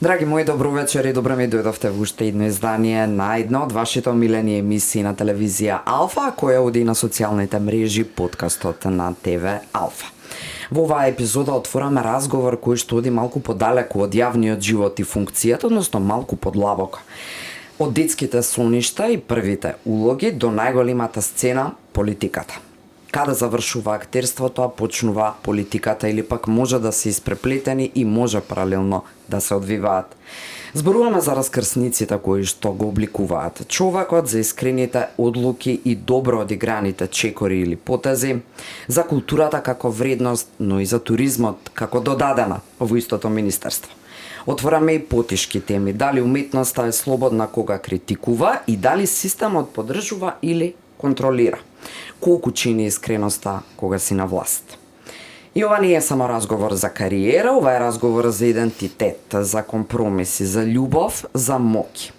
Драги мои, добро вечер и добро ми дојдовте во уште едно издание на една од вашите омилени емисии на телевизија Алфа, која оди на социјалните мрежи, подкастот на ТВ Алфа. Во оваа епизода отвораме разговор кој што оди малку подалеку од јавниот живот и функцијата, односно малку подлабоко. Од детските соништа и првите улоги до најголемата сцена – политиката. Каде завршува актерството, а почнува политиката, или пак може да се испреплетени и може паралелно да се одвиваат. Зборуваме за раскрсниците кои што го обликуваат човекот, за искрените одлуки и добро одиграните чекори или потези, за културата како вредност, но и за туризмот како додадена во истото министерство. Отвораме и потишки теми, дали уметноста е слободна кога критикува и дали системот поддржува или контролира. Колку чини искреноста кога си на власт. И ова не е само разговор за кариера, ова е разговор за идентитет, за компромиси, за љубов, за моќ.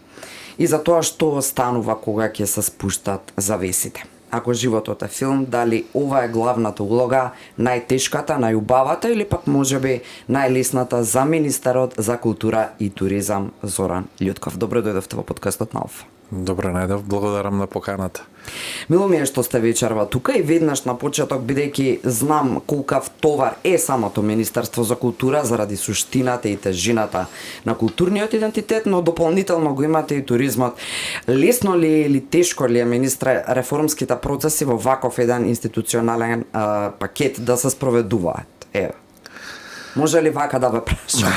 И за тоа што станува кога ќе се спуштат завесите. Ако животот е филм, дали ова е главната улога, најтешката, најубавата или пак можеби најлесната за министерот за култура и туризам Зоран Љутков. Добро дојдовте во подкастот на Алфа. Добро најдов, благодарам на поканата. Мило ми е што сте вечерва тука и веднаш на почеток, бидејќи знам колкав товар е самото Министерство за култура заради суштината и тежината на културниот идентитет, но дополнително го имате и туризмот. Лесно ли или тешко ли е, министре, реформските процеси во ваков еден институционален пакет да се спроведуваат? Еве. Може ли вака да ве прашам?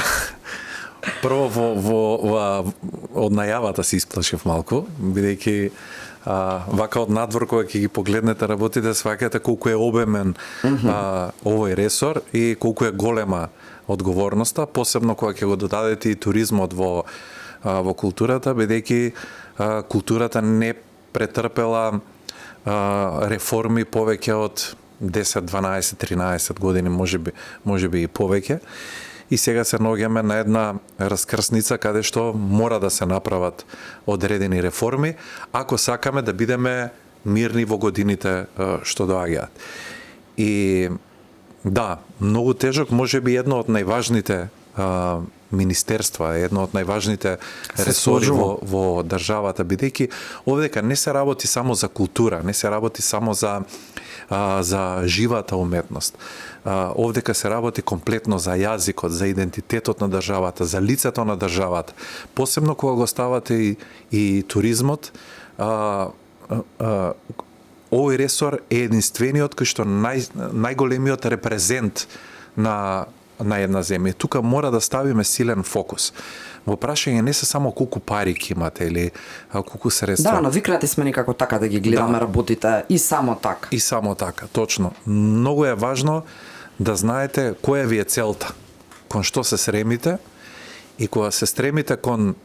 Прво од најавата се исплашив малку, бидејќи вака од надвор кога ќе ги погледнете работите, сваќате колку е обемен овој ресор и колку е голема одговорноста, посебно кога ќе го додадете и туризмот во културата, бидејќи културата не претрпела реформи повеќе од 10, 12, 13 години, можеби и повеќе. И сега се наоѓаме на една раскрсница каде што мора да се направат одредени реформи, ако сакаме да бидеме мирни во годините што доаѓаат. И да, многу тежок, можеби едно од најважните министерства, едно од најважните ресори во државата, бидејќи овдека не се работи само за култура, не се работи само за живата уметност. Овдека се работи комплетно за јазикот, за идентитетот на државата, за лицето на државата. Посебно кога го ставате и туризмот, овој ресор е единствениот кој што најголемиот репрезент на една земја. Тука мора да ставиме силен фокус. Во прашање не се само колку пари ќе имате или колку средства. Да, навикнати сме некако така да ги гледаме работите и само така. И само така, точно. Многу е важно да знаете која ви е целта, кон што се стремите и кога се стремите кон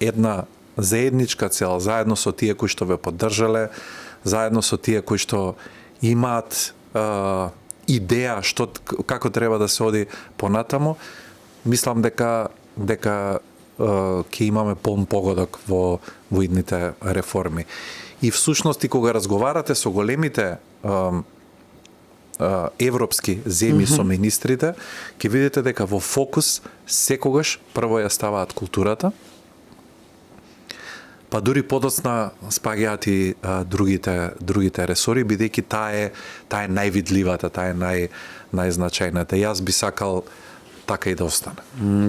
една заедничка цел, заедно со тие кои што ве поддржале, заедно со тие кои што имаат идеја како треба да се оди понатаму, мислам дека ќе имаме полн погодок во идните реформи. И всушност, кога разговарате со големите европски земји со министрите, ќе видите дека во фокус секогаш прво ја ставаат културата, па дури подоцна спаѓаат и другите ресори, бидејќи таа е највидливата, таа е најзначајната. Јас би сакал така и да остане.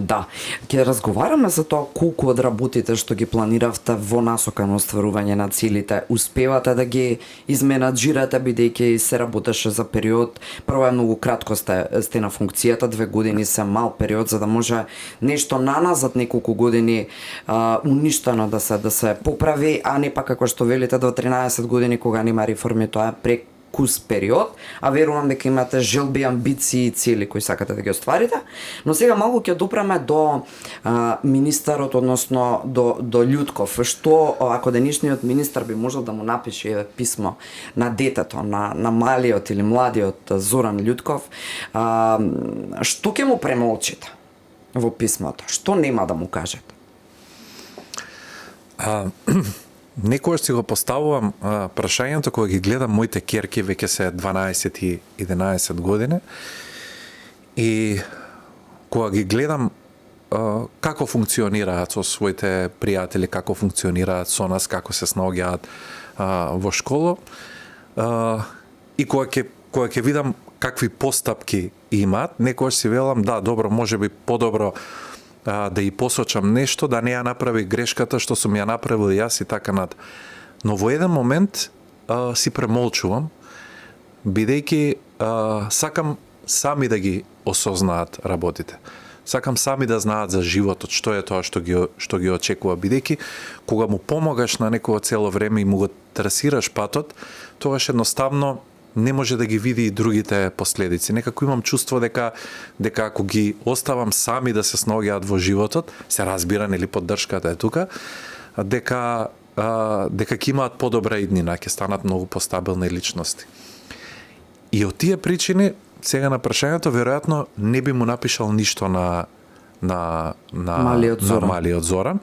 Да. Ќе разговараме за тоа колку од работите што ги планиравте во насока на остварување на целите успевате да ги изменаџирате, бидејќи се работеше за период, прво е многу кратко сте на функцијата, 2 години се мал период за да може нешто наназад неколку години уништено да се поправи, а не пак како што велите до 13 години кога нема реформи, тоа е кус период, а верувам дека имате желби, амбиции и цели кои сакате да ги остварите. Но сега малку ќе допреме до министерот, односно до Љутков. Што ако денешниот министер би можел да му напише писмо на детето, на малиот или младиот Зоран Љутков, што ќе му премолчите во писмото? Што нема да му кажете? Некојаш си го поставувам прашањето кога ги гледам моите ќерки, веќе се 12 и 11 години, и кога ги гледам како функционираат со своите пријатели, како функционираат со нас, како се снаоѓаат во школа. И кога ќе видам какви постапки имаат, некогаш си велам, да, добро, можеби подобро да и посочам нешто, да не ја направи грешката што сум ја направил јас и така над. Но во еден момент си премолчувам, бидејќи сакам сами да ги осознаат работите. Сакам сами да знаат за животот, што е тоа што ги очекува, бидејќи кога му помогаш на некого цело време и му го трасираш патот, тогаш едноставно не може да ги види и другите последици. Некако имам чувство дека ако ги оставам сами да се снаоѓаат во животот, се разбира, нели поддршката е тука, дека ќе имаат подобра иднина, ќе станат многу постабилни личности. И од тие причини, сега на прашањето, веројатно не би му напишал ништо на Малиот Зоран,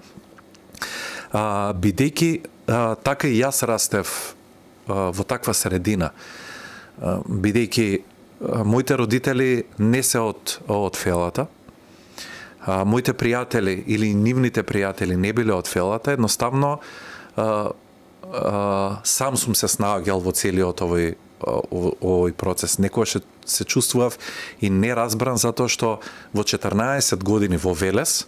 бидејќи така и јас растев во таква средина, бидејќи моите родители не се од фелата, моите пријатели или нивните пријатели не биле од фелата, едноставно сам сум се снаоѓал во целиот овој процес. Некогаш се чувствував и неразбран затоа што во 14 години во Велес,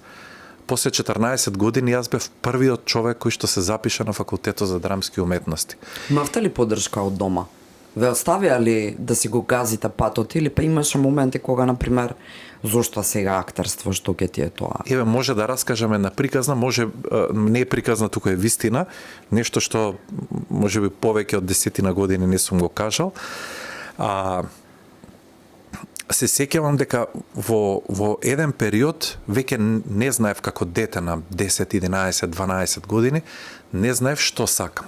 после 14 години јас бев првиот човек кој што се запиша на факултетот за драмски уметности. Имавте ли поддршка од дома? Ве оставија ли да си го газите патот или па имаше моменти кога, например, зошто сега актерство, што ќе ти е тоа? Еве, може да раскажеме на приказна, може не е приказна, тука е вистина, нешто што можеби повеќе од 10 години не сум го кажал. Се сеќавам дека во еден период веќе не знаев како дете на 10, 11, 12 години, не знаев што сакам.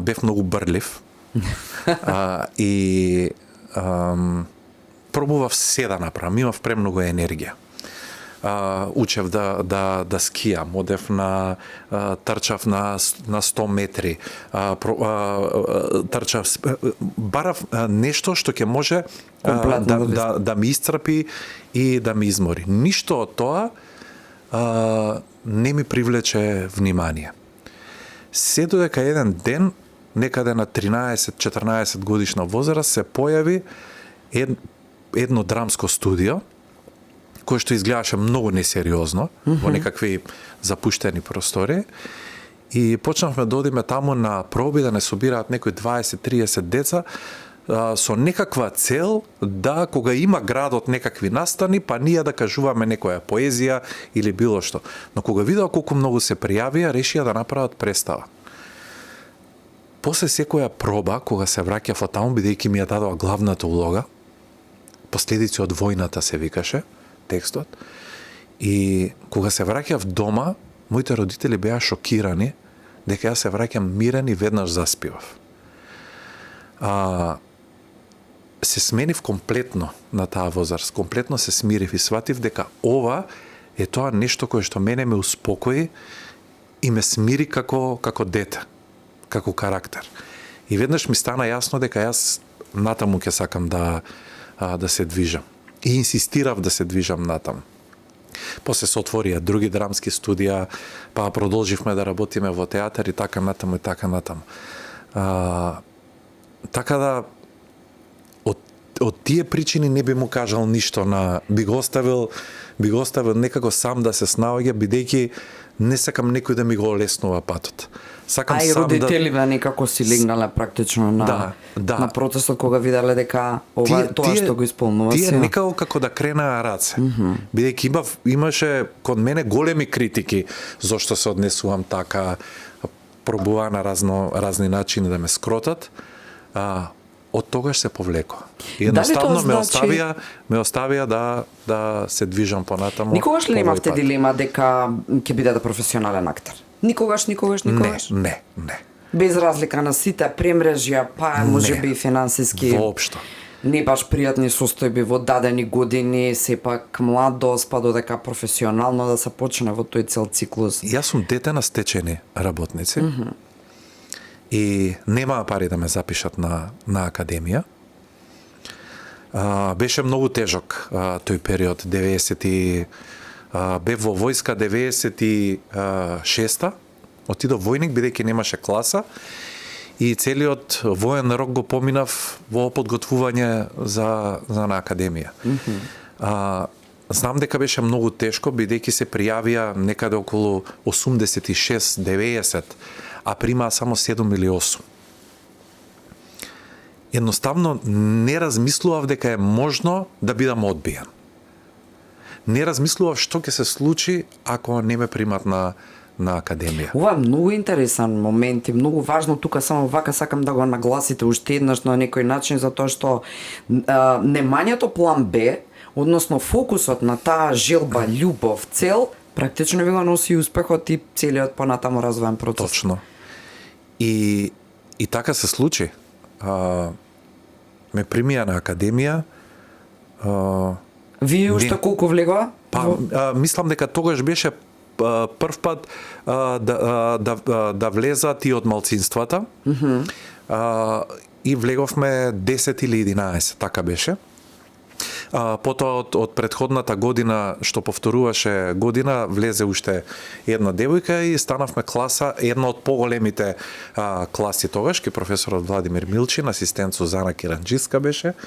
Бев многу брлив и пробував се да направам, имав премногу енергија. Учев да скијам, одев трчав на 100 метри, трчав, барав нешто што ќе може да ми исцрпи и да ми измори. Ништо од тоа не ми привлече внимание. Се додека еден ден, некаде на 13-14 годишна возраст, се појави едно драмско студио, кое што изгледаше многу несериозно, во некакви запуштени простори, и почнавме да одиме таму на проби, да не собираат некои 20-30 деца, со некаква цел да, кога има градот некакви настани, па ние да кажуваме некоја поезија или било што. Но кога видеа колку многу се пријавија, решија да направат представа. После секоја проба, кога се враќав од таму, бидејќи ми ја дадоа главната улога, последици од војната се викаше, текстот, и кога се враќав дома, моите родители беа шокирани дека јас се враќам мирен и веднаш заспивав. Се сменив комплетно на таа возраст, комплетно се смирив и сватив дека ова е тоа нешто кое што мене ме успокои и ме смири како дете, како карактер. И веднаш ми стана јасно дека јас натаму ќе сакам да се движам. И инсистирав да се движам натаму. После се отворија други драмски студија, па продолживме да работиме во театар и така натаму и така натаму. Така да од тие причини не би му кажал ништо би го оставил некако сам да се снаоѓа, бидејќи не сакам некој да ми го олеснува патот. Сакам и родителиве некако си легнале практично на процесот кога виделе дека ова е тоа што го исполнува се. Тие некако како да кренаа раце. Бидејќи имаше кон мене големи критики зошто се однесувам така, пробува на разни начини да ме скротат. Од тогаш се повлекоа. И едноставно ме оставија да се движам понатаму. Никогаш ли немавте дилема дека ќе бидете професионален актер? Никогаш? Не. Без разлика на сите премрежја, па можеби и финансиски. Воопшто. Не баш пријатни состојби во дадени години, сепак младост, па додека професионално да се почне во тој цел циклус. Јас сум дете на стечени работници. И немаа пари да ме запишат на академија. Беше многу тежок тој период, 90 бев во војска 96-та, отидов војник бидејќи немаше класа и целиот воен рок го поминав во подготвување за на академија. Знам дека беше многу тешко бидејќи се пријавија некаде околу 86-90, а примаа само 7 или 8. Едноставно не размислував дека е можно да бидам одбиен. Не размислував што ќе се случи ако не ме примат на академија. Ова е многу интересен момент и многу важно тука, само вака сакам да го нагласите уште еднаш на некој начин, затоа што немањето план Б, односно фокусот на таа желба, љубов, цел, практично ви го носи успехот и целиот понатаму развоен процес. Точно. И така се случи. Ме примија на академија. Вие уште колку влегува? Мислам дека тогаш беше прв пат да влезат и од малцинствата. И влеговме 10 или 11, така беше. Потоа од претходната година, што повторуваше година, влезе уште една девојка и станавме класа, една од поголемите класи тогаш, ке професорот Владимир Милчин, асистент Сузана Киранџиска беше.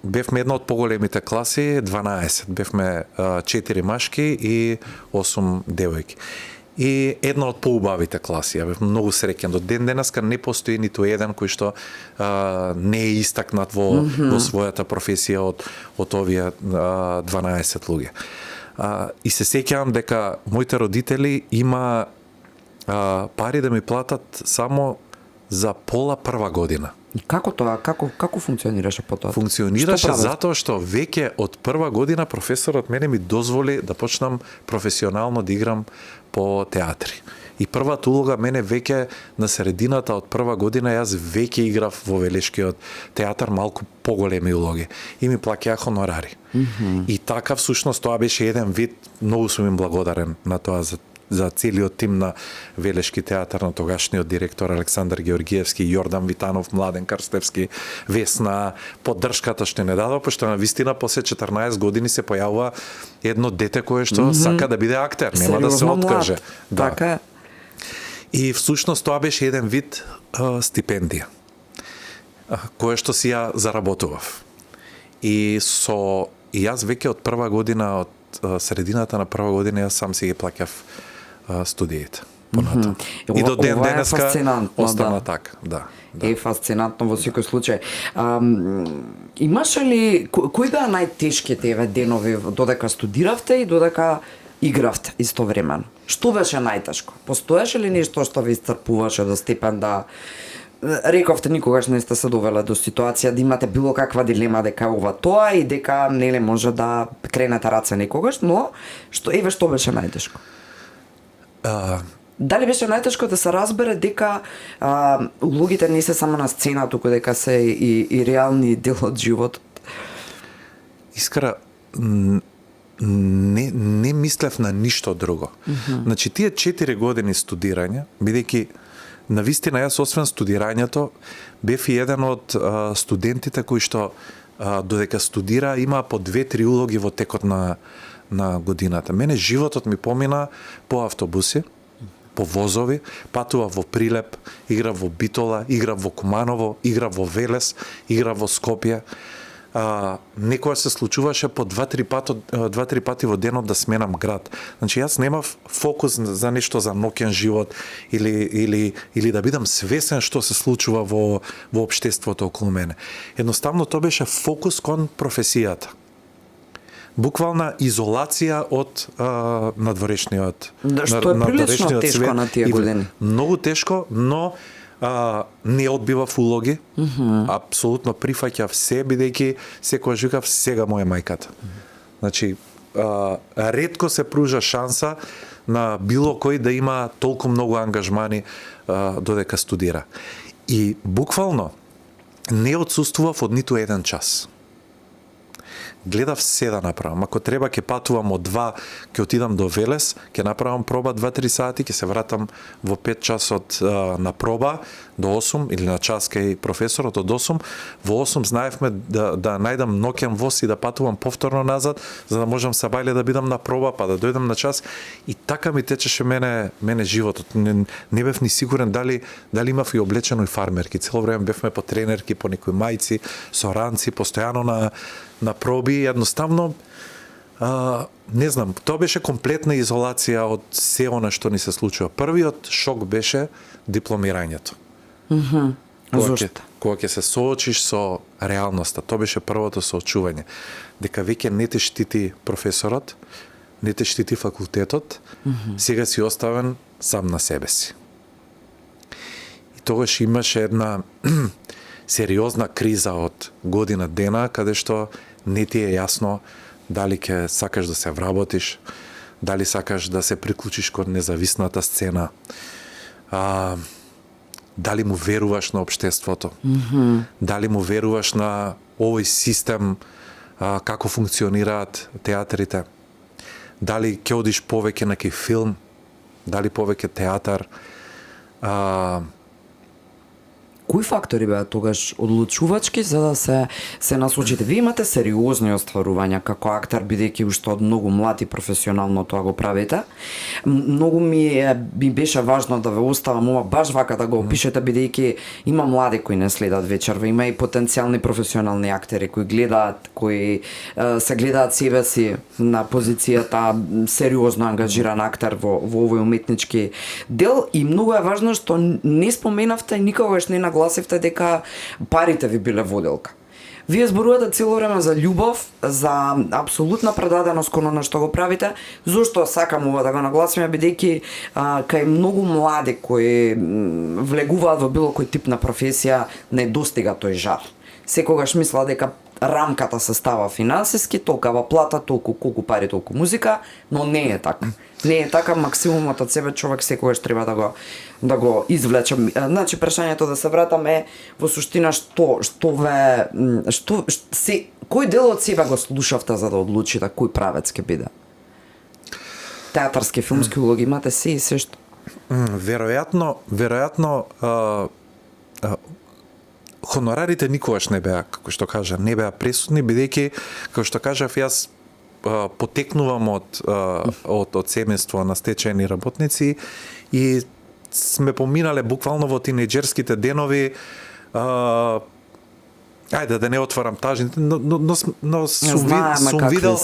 Бевме една од поголемите класи, 12. Бевме 4 машки и 8 девојки. И една од поубавите класи. Ја бев многу среќен. До ден денеска не постои ниту еден кој што не е истакнат во својата професија од овие 12 луѓе. И се сеќавам дека моите родители има пари да ми платат само за пола прва година. И како тоа, како функционираше потоа? Функционираше затоа што веќе од прва година професорот мене ми дозволи да почнам професионално да играм по театри. И првата улога мене веќе на средината од прва година јас веќе играв во Велешкиот театар малку поголеми улоги и ми плаќаа хонорари. И така всушност тоа беше еден вид, многу сум им благодарен на тоа за целиот тим на Велешки театар, на тогашниот директор Александар Георгиевски, Јордан Витанов, Младен Карстевски, Весна, поддршката што не дадо, пошто на вистина после 14 години се појавува едно дете кое што сака да биде актер, нема да се откаже. Да. Така. И всушност тоа беше еден вид стипендија, кое што си ја заработував. И јас веќе од прва година, од средината на прва година, јас сам си ги плаќав студиите понатаму. И до ден денеска остана така, да. Е фасцинантно во секој случај. Имаше ли кои беа најтешките денови додека студиравте и додека игравте истовремено? Што беше најтешко? Постоеше ли нешто што ви исцрпуваше до степен да рековте никогаш не сте се довеле до ситуација да имате било каква дилема дека ова тоа и дека неле може да кренете раце никогаш, но што беше најтешко? Дали беше најтешко да се разбере дека улогите не се само на сцена, туку дека се и реални дел од животот? Искра, не мислев на ништо друго. Значи, тие 4 години студирање, бидејќи навистина јас освен студирањето бев и еден од студентите кои што додека студира има по 2-3 улоги во текот на годината. Мене животот ми помина по автобуси, по возови, патував во Прилеп, играв во Битола, играв во Куманово, играв во Велес, играв во Скопје. Некоја се случуваше по 2-3 пати во денот да сменам град. Значи јас немав фокус за нешто за ноќен живот или да бидам свесен што се случува во општеството околу мене. Едноставно тоа беше фокус кон професијата. Буквална изолација од надворешниот што е прилично тешко на тие години. Многу тешко, но не одбивав улоги, апсолутно прифаќав се, бидејќи секојаш викав сега моја мајката. Значи, ретко се пружа шанса на било кој да има толку многу ангажмани додека студира. И буквално не отсуствував од ниту еден час. гледав се да направам. Ако треба ќе патувам од 2, ќе отидам до Велес, ќе направам проба 2-3 сати, ќе се вратам во 5 часот на проба до 8 или на час кај професорот од 8. Во 8 знаевме да најдам ноќен воз и да патувам повторно назад, за да можам сабајле да бидам на проба, па да дојдам на час. И така ми течеше мене животот. Не бев ни сигурен дали имав и облечено и фармерки. Цело време бевме по тренерки, по некои мајци, со ранци, постојано на проби. Едноставно, не знам, тоа беше комплетна изолација од се она што ни се случува. Првиот шок беше дипломирањето. Кога ќе се соочиш со реалноста, тоа беше првото соочување. Дека веќе не те штити професорот, не те штити факултетот, сега си оставен сам на себе си. И тогаш имаше една сериозна криза од година дена, каде што не ти е јасно дали ќе сакаш да се вработиш, дали сакаш да се приклучиш кон независната сцена, дали му веруваш на општеството, дали му веруваш на овој систем, како функционираат театрите, дали ќе одиш повеќе на кај филм, дали повеќе театар. Кои фактори беа тогаш одлучувачки за да се насочите? Вие имате сериозни остварувања како актер, бидејќи уште од многу млад и професионално тоа го правите. Многу ми беше важно да ве оставам ова баш вака да го опишете, бидејќи има млади кои не следат вечерва, има и потенцијални професионални актери кои гледаат, кои се гледаат себе си на позицијата сериозно ангажиран актер во овој уметнички дел, и многу е важно што не споменавте никогаш не нагласивте дека парите ви биле воделка. Вие зборувате цело време за љубов, за апсолутна предаденост кон она што го правите. Зошто сакам ова да го нагласиме, бидејќи кај многу млади кои влегуваат во било кој тип на професија не достига тој жар. Секогаш мисла дека рамката се става финансиски, толкава плата, толку колку пари, толку музика, но не е така. Не е така, максимумот од себе човек секогаш треба да го извлече. Значи прашањето да се вратаме во суштина кој дел од себе го слушавте за да одлучите кој правец ќе биде? Театарски, филмски улоги имате се и се што? Веројатно хонорарите никогаш не беа, како што кажа, не беа пресудни, бидејќи, како што кажав, јас потекнувам од семејство на стечајни работници и сме поминале буквално во тинеџерските денови, ајде да не отварам тажните, но сум видел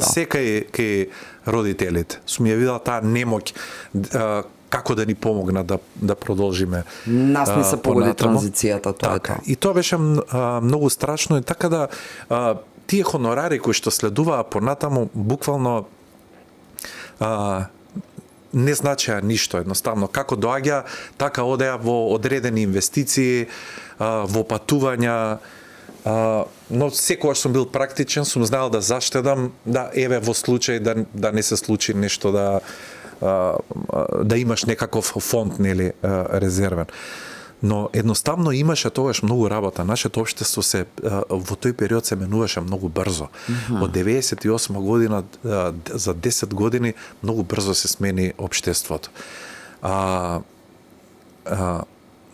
се кај родителите. Сум ја видел таа немоќ како да ни помогна да продолжиме. Нас не се погоди транзицијата, тоа е тоа. И тоа беше многу страшно, и така да тие хонорари кои што следуваа понатаму буквално не значеа ништо, едноставно. Како доаѓа, така одеа во одредени инвестиции, во патувања, но секогаш сум бил практичен, сум знаел да заштедам, да еве во случај да не се случи нешто, да имаш некаков фонд, нели, резервен. Но едноставно имаше тогаш многу работа. Нашето општество во тој период се менуваше многу брзо. Од 98 година за 10 години многу брзо се смени општеството.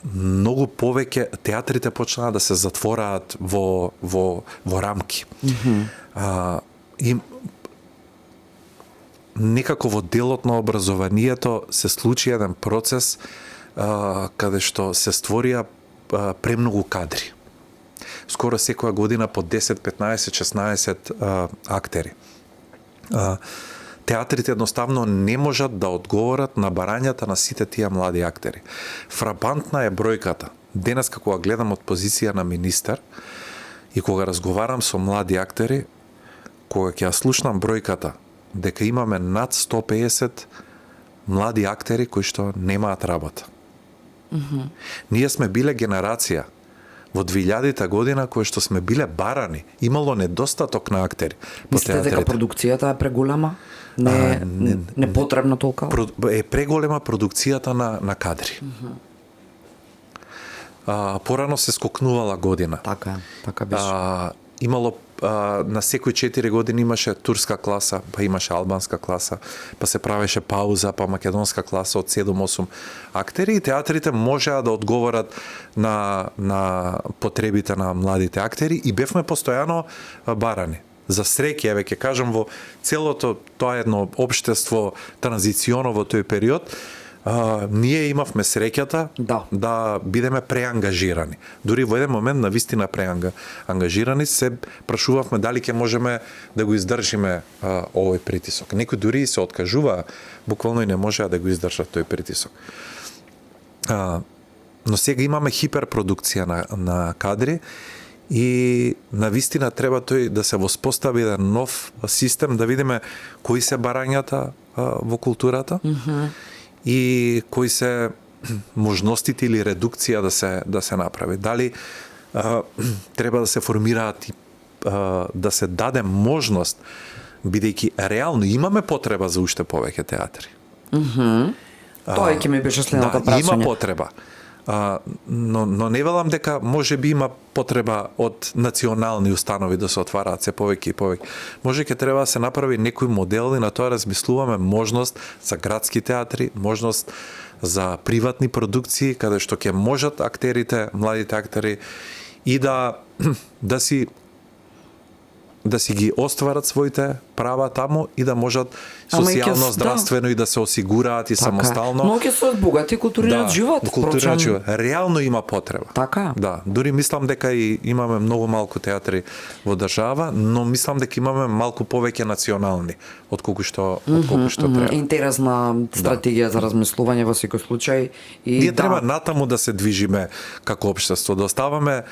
Многу повеќе театрите почнаа да се затвораат во рамки. И некако во делот на образованието се случи еден процес каде што се створија премногу кадри. Скоро секоја година по 10, 15, 16 актери. Театрите едноставно не можат да одговорат на барањата на сите тие млади актери. Фрапантна е бројката. Денес кога гледам од позиција на министер и кога разговарам со млади актери, кога ќе ја слушнам бројката дека имаме над 150 млади актери кои што немаат работа. Ние сме биле генерација во 2000-та година кои што сме биле барани, имало недостаток на актери. Мислите дека продукцијата е преголема? Не потребна толку? Е преголема продукцијата на кадри. Порано се скокнувала година. Така беше. Имало на секои 4 години имаше турска класа, па имаше албанска класа, па се правеше пауза, па македонска класа од 7-8 актери и театрите можеа да одговорат на потребите на младите актери и бевме постојано барани. За среќа, еве ќе кажам, во целото тоа едно општество транзиционо во тој период, ние имавме среќата да бидеме преангажирани. Дури во еден момент на вистина преангажирани се прашувавме дали ќе можеме да го издржиме овој притисок. Некои дури се откажуваа, буквално и не можеа да го издржат тој притисок. Но сега имаме хиперпродукција на кадри и на вистина треба тој да се воспостави еден нов систем, да видиме кои се барањата во културата и кои се можностите или редукција да се направи. Дали треба да се формираат да се даде можност, бидејќи реално имаме потреба за уште повеќе театри. Тоа ќе ми беше следното прашање. Има потреба. Но не велам дека може би има потреба од национални установи да се отвараат се повеќе и повеќе. Може ќе треба да се направи некој модел и на тоа размислуваме можност за градски театри, можност за приватни продукции каде што ќе можат актерите, младите актери и да си ги остварат своите права таму и да можат социјално, здравствено и да се осигураат и самостално. Но ќе се одбогати културниот живот. Културниот живот. Реално има потреба. Така. Да, дури мислам дека и имаме многу малку театри во држава, но мислам дека имаме малку повеќе национални отколку што треба. Интересна стратегија за размислување во секој случај и ние треба натаму да се движиме како општество, да оставаме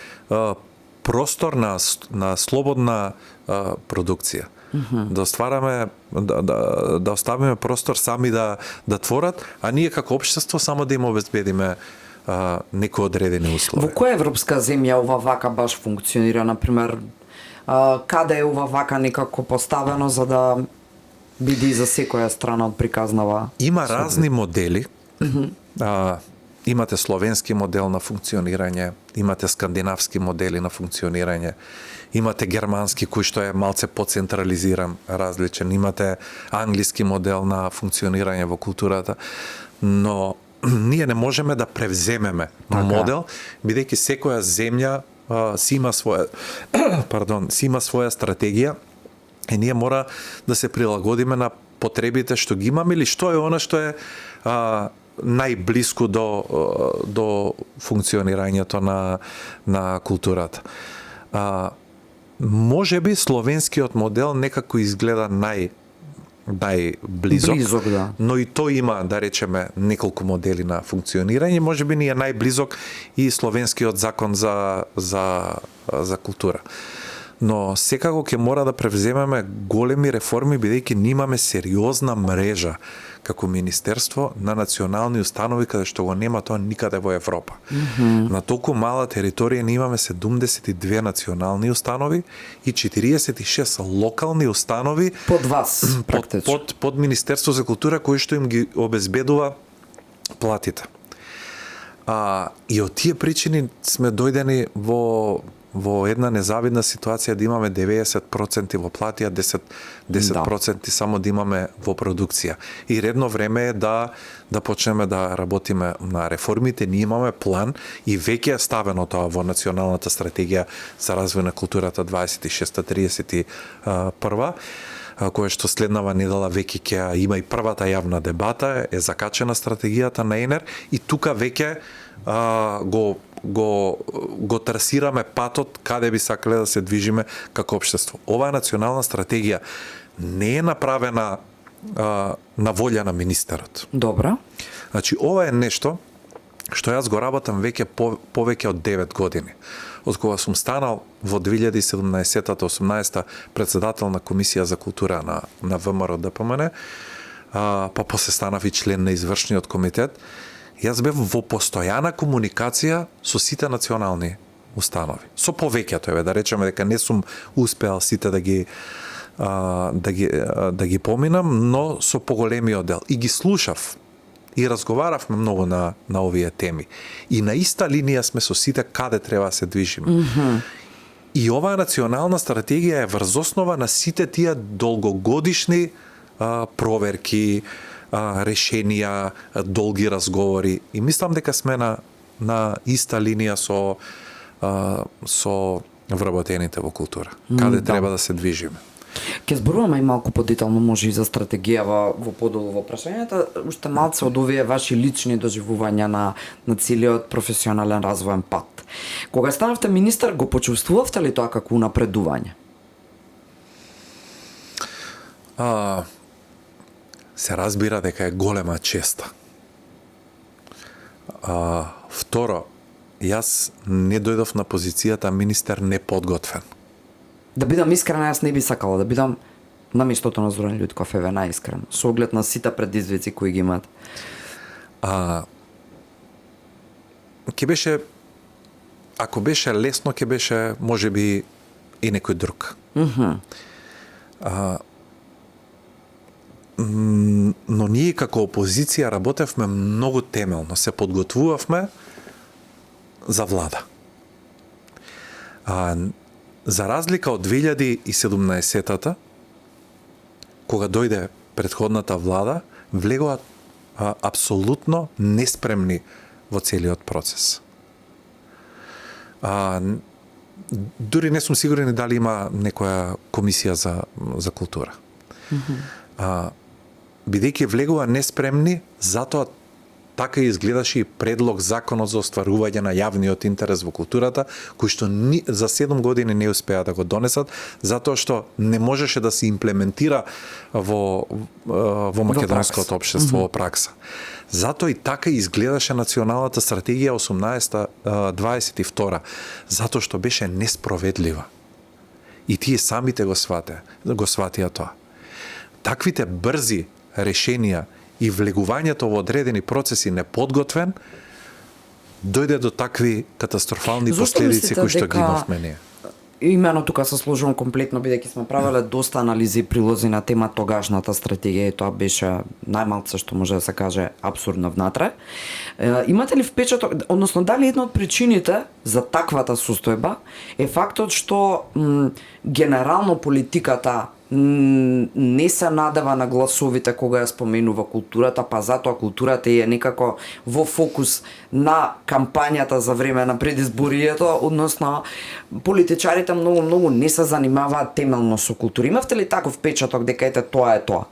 простор на слободна продукција. Да оствараме, да оставиме простор сами да творат, а ние како општество само да им обезбедиме некои одредени услови. Во која европска земја ова вака баш функционира, например, каде е ова вака некако поставено за да биде за секоја страна од приказнава? Има разни модели. Имате словенски модел на функционирање, имате скандинавски модели на функционирање, имате германски кој што е малце поцентрализиран, различен, имате англиски модел на функционирање во културата, но ние не можеме да превземеме модел, бидејќи секоја земја си има своја стратегија и ние мора да се прилагодиме на потребите што ги имаме или што е она што е најблиску до функционирањето на културата. Може би словенскиот модел некако изгледа најблизок, но и тој има, да речеме, неколку модели на функционирање, може би ни е најблизок и словенскиот закон за култура. Но секако ќе мора да превземеме големи реформи, бидејќи имаме сериозна мрежа како министерство на национални установи каде што го нема тоа никаде во Европа. На толку мала територија ние имаме 72 национални установи и 46 локални установи под вас, практично. Под Министерство за култура кој што им ги обезбедува платите. И од тие причини сме дојдени во една незавидна ситуација да имаме 90% во плати, а 10% само да имаме во продукција. И редно време е да почнеме да работиме на реформите. Ние имаме план и веќе е ставено тоа во националната стратегија за развој на културата 26-31, која што следнава недела веќе ќе има и првата јавна дебата, е закачена стратегијата на ЕНЕР и тука веќе го трасираме патот каде би сакале да се движиме како општество. Оваа национална стратегија не е направена на волја на министерот. Добра. Значи, ова е нешто што јас го работам веќе повеќе од 9 години. Од кога сум станал во 2017-18 председател на Комисија за култура на ВМРО ДПМН, па после станав и член на извршниот комитет, јас бев во постојана комуникација со сите национални установи. Со повеќето, да речеме дека не сум успеал сите да ги поминам, но со поголемиот дел. И ги слушав и разговаравме многу на овие теми. И на иста линија сме со сите каде треба да се движиме. И оваа национална стратегија е врз основа на сите тие долгогодишни проверки, решенија, долги разговори. И мислам дека сме на иста линија со вработените во култура. Каде треба да се движиме. Ке зборуваме и малку подетално може и за стратегија во подолу во прашањата, уште малце од овие ваши лични доживувања на целиот професионален развоен пат. Кога станавте министар, го почувствувавте ли тоа како унапредување? Се разбира дека е голема честа. Второ, јас не дојдов на позицијата министер неподготвен. Да бидам искрена, јас не би сакала да бидам на местото на Зоран Љутков, еве најискрено, со оглед на сите предизвици кои ги имат. Ке беше, ако беше лесно, ке беше можеби и некој друг. Но ние како опозиција работевме многу темелно, се подготвувавме за влада. За разлика од 2017-та, кога дојде претходната влада, влегоа апсолутно неспремни во целиот процес. Дури не сум сигурен и дали има некоја комисија за култура. Бидејќи влегува неспремни, затоа така изгледаше и предлог законот за остварување на јавниот интерес во културата, кој што за 7 години не успеа да го донесат, затоа што не можеше да се имплементира во македонското општество во пракса. Затоа и така изгледаше националната стратегија 18-22, затоа што беше неспроведлива. И тие самите го сватија тоа. Таквите брзи решенија и влегувањето во одредени процеси неподготвен, дојде до такви катастрофални последици кои што ги имавме ние. Имено тука се сложувам комплетно, бидејќи сме правеле доста анализи и прилози на тема тогашната стратегија и тоа беше најмалце што може да се каже абсурдно внатре. Имате ли впечаток, односно дали една од причините за таквата состојба е фактот што генерално политиката не се надева на гласовите кога ја споменува културата, па затоа културата е некако во фокус на кампањата за време на предизборието, односно политичарите многу не се занимаваат темелно со култура. Имавте ли таков впечаток дека ете тоа е тоа?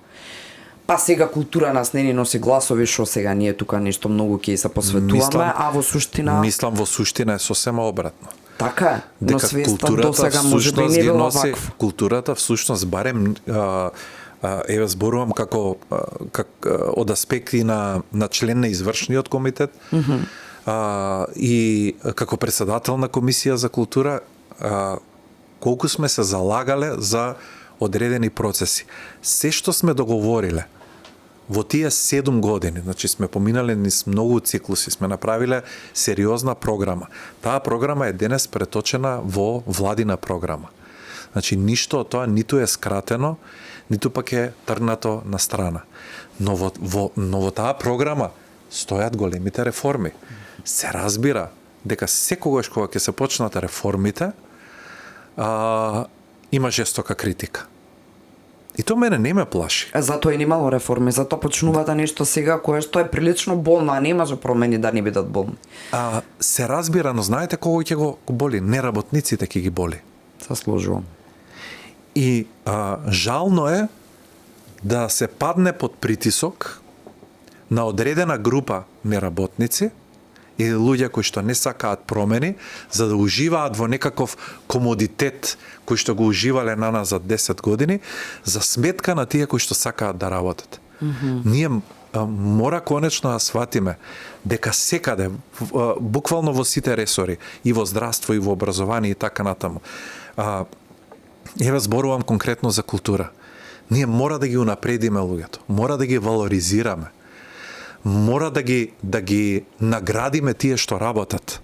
Па сега култура нас не ни носи гласови, што сега ние тука нешто многу ќе се посветуваме, а во суштина... Мислам во суштина е сосема обратно. Така е, но свеста до сега може би не била ваква. Културата всушност барем еве зборувам како од аспекти на член на извршниот комитет и како председател на комисија за култура, колку сме се залагале за одредени процеси. Се што сме договориле во тие 7 години, значи сме поминале низ многу циклуси, сме направиле сериозна програма. Таа програма е денес преточена во владина програма. Значи ништо од тоа ниту е скратено, ниту пак е тргнато на страна. Но во таа програма стојат големите реформи. Се разбира дека секогаш кога ќе се почнат реформите, има жестока критика. И тоа мене не ме плаши. Затоа и немало реформи, затоа почнувате нешто сега кое што е прилично болно, а не може промени да не бидат болни. Се разбира, но знаете кого ќе го боли? Неработниците ќе ги боли. Се сложувам. И жално е да се падне под притисок на одредена група неработници или луѓе кои што не сакаат промени, за да уживаат во некаков комодитет кој што го уживале на нас за 10 години, за сметка на тие кои што сакаат да работат. Ние мора конечно да сватиме дека секаде, буквално во сите ресори, и во здравство, и во образование, и така натаму. Еве зборувам конкретно за култура. Ние мора да ги унапредиме луѓето, мора да ги валоризираме. Мора да ги наградиме тие што работат.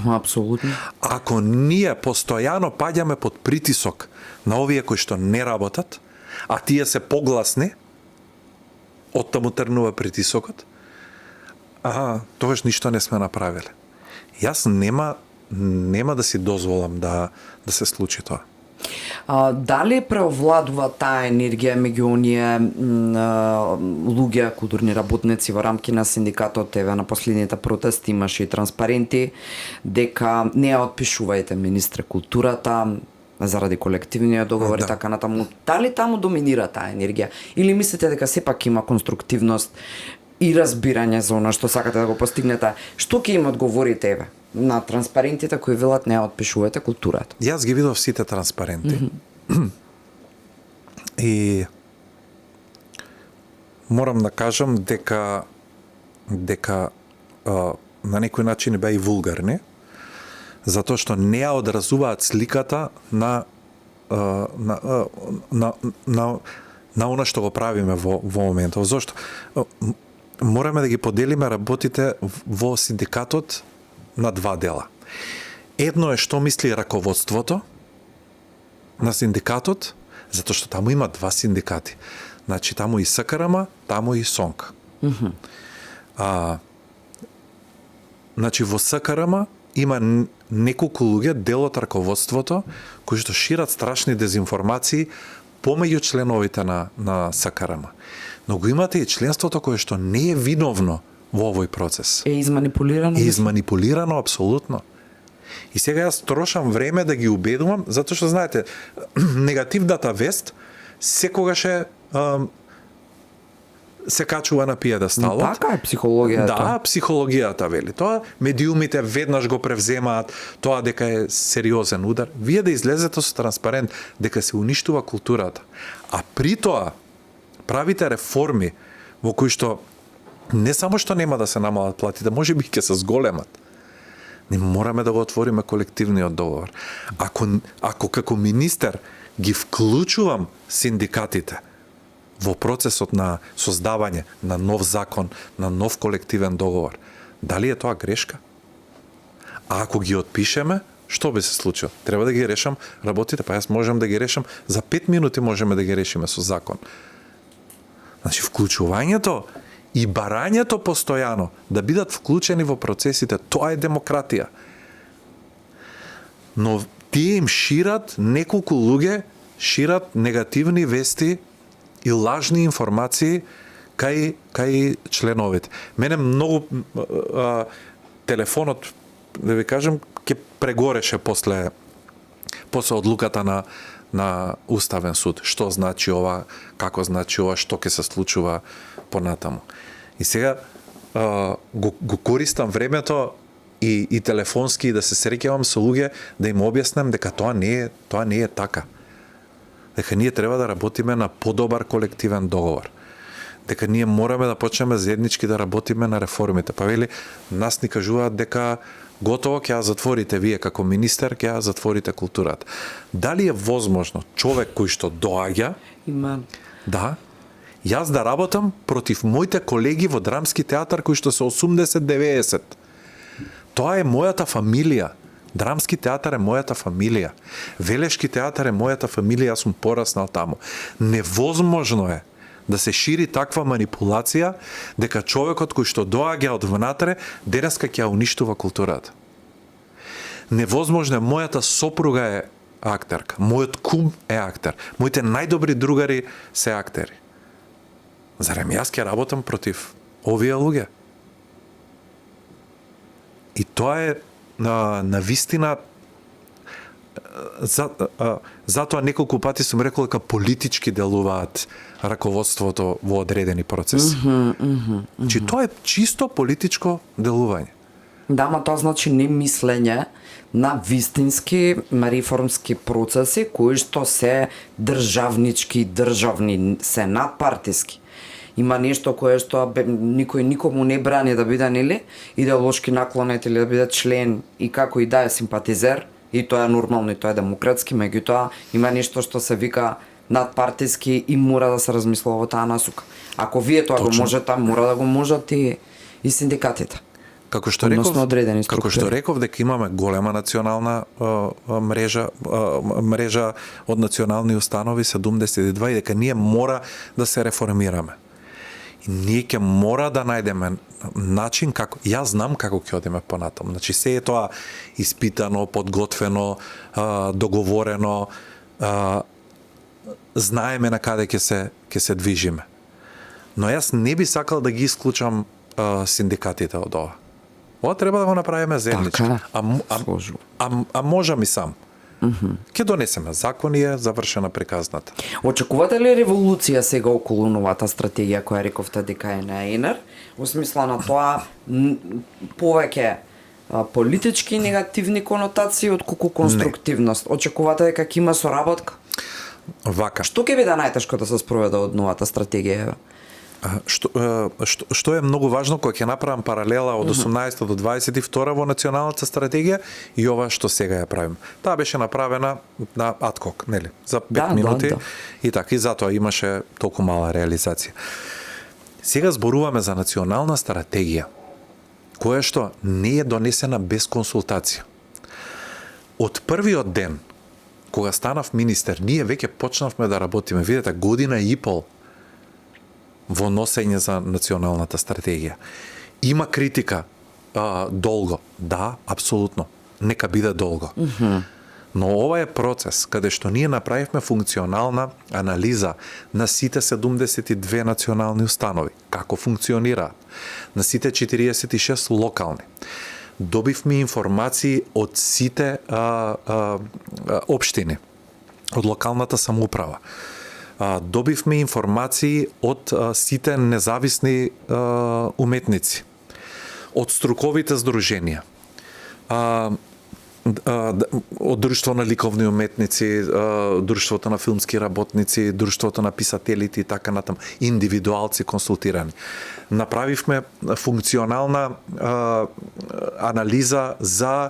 Апсолутно. Ако ние постојано паѓаме под притисок на овие кои што не работат, а тие се погласни, оттаму тргнува притисокот, тогаш ништо не сме направиле. Јас нема нема да си дозволам да се случи тоа. Дали преовладува таа енергија меѓу оние луѓе, културни работници во рамки на синдикатот, еве на последните протести имаше и транспаренти дека не ја отпишувајте министре културата заради колективниот договор и така натаму. Дали таму доминира таа енергија или мислите дека сепак има конструктивност и разбирање за она што сакате да го постигнете? Што ќе им одговорите еве на транспарентите кои велат не ја отпишувајте културата? Јас ги видов сите транспаренти. И морам да кажам дека на некој начин беа и вулгарни, затоа што не ја одразуваат сликата на она што го правиме во моментот. Зошто? Мораме да ги поделиме работите во синдикатот на два дела. Едно е што мисли раководството на синдикатот, затоа што таму има два синдикати. Значи таму и СКРМ, таму и СОНК. Значи во СКРМ има неколку луѓе, дел од раководството, кои што шират страшни дезинформации помеѓу членовите на СКРМ. Но го имате и членството кое што не е виновно во овој процес. Е изманипулирано? Е изманипулирано, апсолутно. И сега јас трошам време да ги убедувам, затоа што, знаете, негативната вест секогаш се качува на пиедесталот. Така е психологијата. Да, психологијата вели. Тоа медиумите веднаш го превземаат, тоа дека е сериозен удар. Вие да излезете со транспарент дека се уништува културата, а при тоа правите реформи во кои што не само што нема да се намалат платите, може би ќе се зголемат. Не мораме да го отвориме колективниот договор. Ако како министер ги вклучувам синдикатите во процесот на создавање на нов закон, на нов колективен договор, дали е тоа грешка? А ако ги отпишеме, што би се случило? Треба да ги решам работите, па јас можам да ги решам за 5 минути, можеме да ги решиме со закон. Значи, вклучувањето и барањето постојано да бидат вклучени во процесите, тоа е демократија. Но тие им шират, неколку луѓе шират негативни вести и лажни информации кај членовите. Мене многу телефонот, да ви кажем, ќе прегореше после одлуката на Уставен суд. Што значи ова, како значи ова, што ќе се случува понатаму. И сега го користам времето и телефонски да се среќавам со луѓе да им објаснам дека тоа не е така. Дека ние треба да работиме на подобар колективен договор. Дека ние мораме да почнеме заеднички да работиме на реформите. Па вели, нас ни кажуваат дека готово ќе ја затворите вие како министер, ќе ја затворите културата. Дали е возможно човек кој што доаѓа, да, јас да работам против моите колеги во драмски театар кои што се 80-90. Тоа е мојата фамилија. Драмски театар е мојата фамилија. Велешки театар е мојата фамилија, јас сум пораснал таму. Невозможно е да се шири таква манипулација дека човекот кој што доаѓа од внатре денеска ќе ја уништува културата. Невозможно е, мојата сопруга е актерка, мојот кум е актер, моите најдобри другари се актери. Зарем јас ќе работам против овие луѓе? И тоа е на вистина, затоа неколку пати сум рекол дека политички делуваат раководството во одредени процеси. Значи тоа е чисто политичко делување. Да, ма тоа значи не мислење на вистински реформски процеси кои што се државнички, државни, се надпартиски. Има нешто кое што никој никому не брани да биде, нели, идеолошки наклонет или да биде член и како и да е симпатизер, и тоа е нормално и тоа е демократски, меѓутоа има нешто што се вика надпартиски и мора да се размислува во таа насока. Ако вие тоа го можете, мора да го можат и синдикатите. Како што реков дека имаме голема национална мрежа од национални установи 72 и дека ние мора да се реформираме. И ние ќе мора да најдеме начин како јас знам како ќе одиме понатам. Значи се е тоа испитано, подготвено, договорено, знаеме на каде ќе се движиме. Но јас не би сакал да ги исклучам синдикатите од ова. Ова треба да го направиме заеднички. А можам и сам. Ќе донесеме закон и е завршена приказната. Очекувате ли револуција сега околу новата стратегија која рековте дека е на ЕНР? Во смисла на тоа повеќе политички негативни конотации отколку конструктивност. Не. Очекувате дека ќе има соработка? Вака. Што ќе биде најтешко да се спроведе од новата стратегија? Што е многу важно кога ќе направам паралела од 18 до 22 во националната стратегија и ова што сега ја правим. Таа беше направена на адхок, нели, за 5 минути и така, и затоа имаше толку мала реализација. Сега зборуваме за национална стратегија која што не е донесена без консултација. Од првиот ден кога станав министер, ние веќе почнавме да работиме, видете, година и пол во носење за националната стратегија. Има критика долго. Да, апсолутно. Нека биде долго. Но ова е процес каде што ние направивме функционална анализа на сите 72 национални установи, како функционираат, на сите 46 локални. Добивме информации од сите општини, од локалната самоуправа. Добивме информации од сите независни уметници, од струковите здруженија, од Друштво на ликовни уметници, Друштвото на филмски работници, Друштвото на писателите и така натаму, индивидуалци консултирани. Направивме функционална анализа за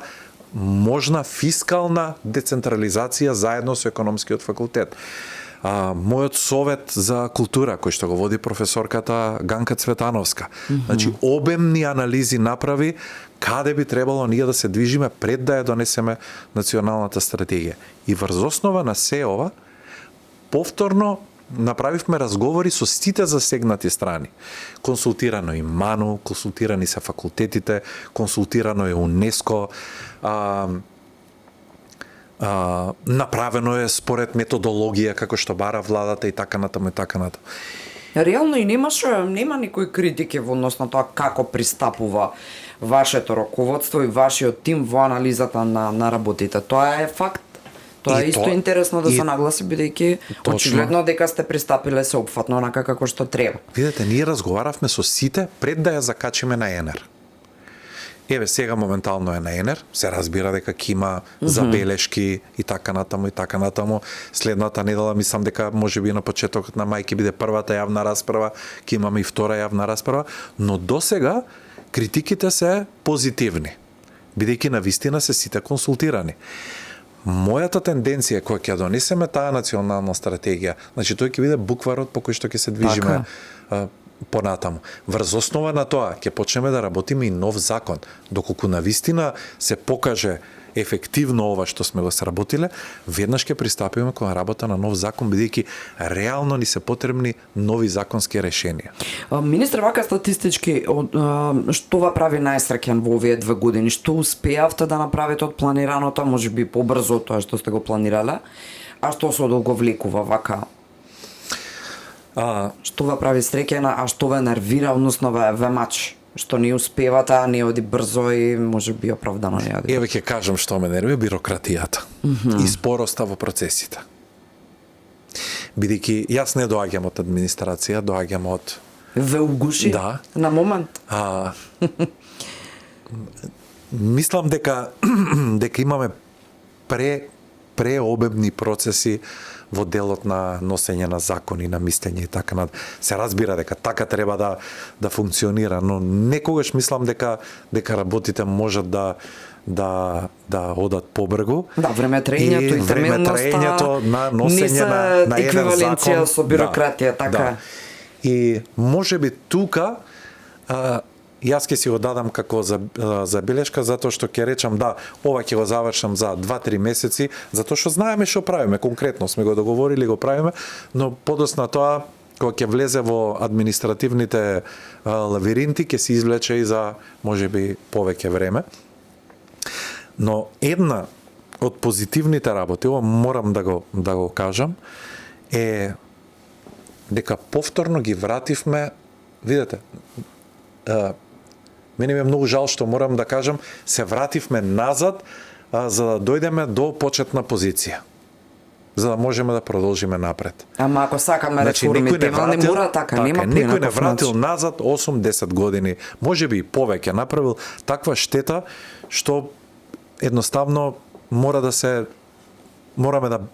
можна фискална децентрализација заедно со економскиот факултет. Мојот совет за култура, кој што го води професорката Ганка Цветановска. Значи, обемни анализи направи каде би требало ние да се движиме пред да ја донесеме националната стратегија. И врз основа на се ова, повторно направивме разговори со сите засегнати страни. Консултирано и МАНУ, консултирани се факултетите, консултирано е УНЕСКО, направено е според методологија како што бара владата и така натаму и така натаму. Реално и нема никој критики во однос на тоа како пристапува вашето раководство и вашиот тим во анализата на работите. Тоа е факт. Тоа е исто интересно да се нагласи, бидејќи очигледно дека сте пристапиле сеопфатно онака како што треба. Видете, ние разговаравме со сите пред да ја закачиме на ЕНР. Еве, сега моментално е на ЕНР, се разбира дека ќе има забелешки и така натаму и така натаму. Следната недела мислам дека можеби на почетокот на мај ќе биде првата јавна расправа, ќе имаме и втора јавна расправа, но досега критиките се позитивни, бидејќи навистина се сите консултирани. Мојата тенденција кога ќе донесеме таа национална стратегија, значи тој ќе биде букварот по кој што ќе се движиме понатаму. Врз основа на тоа ќе почнеме да работиме и нов закон. Доколку навистина се покаже ефективно ова што сме го сработиле, веднаш ќе пристапиме кон работа на нов закон, бидејќи реално ни се потребни нови законски решенија. Министер, вака статистички, што ва прави најсреќен во овие 2 години? Што успеавте да направите од планираното, можеби побрзо тоа што сте го планирале, а што се одолговлекува вака? Што ва прави среќена, а што ве нервира, односно ве мачи? Што не успевате, а не оди брзо и може би оправдано не оди. Еве ќе кажам што ме нервира, бирократијата и спороста во процесите. Бидејќи јас не доаѓам од администрација, доаѓам од... Ве угуши? Да. На момент? Мислам дека имаме преобемни процеси во делот на носење на закони, на мислење и така над. Се разбира дека така треба да функционира, но некогаш мислам дека работите можат да одат побргу. Да, времетраењето и времетраењето на носење на еден закон со бирократија, така. Да. И можеби тука јас ќе си го дадам како забелешка, затоа што ќе речам да, ова ќе го завршам за 2-3 месеци, затоа што знаеме што правиме, конкретно сме го договорили, го правиме, но подосна тоа кога ќе влезе во административните лавиринти, ќе се извлече и за можеби повеќе време. Но една од позитивните работи, ова морам да го кажам, е дека повторно ги вративме, видете, мене ми е многу жал што морам да кажам, се вративме назад за да дојдеме до почетна позиција, за да можеме да продолжиме напред. Ама ако сакаме реформи, не мора така, нема поинаков никој не вратил начин назад 8-10 години, можеби и повеќе, направил таква штета што едноставно morаме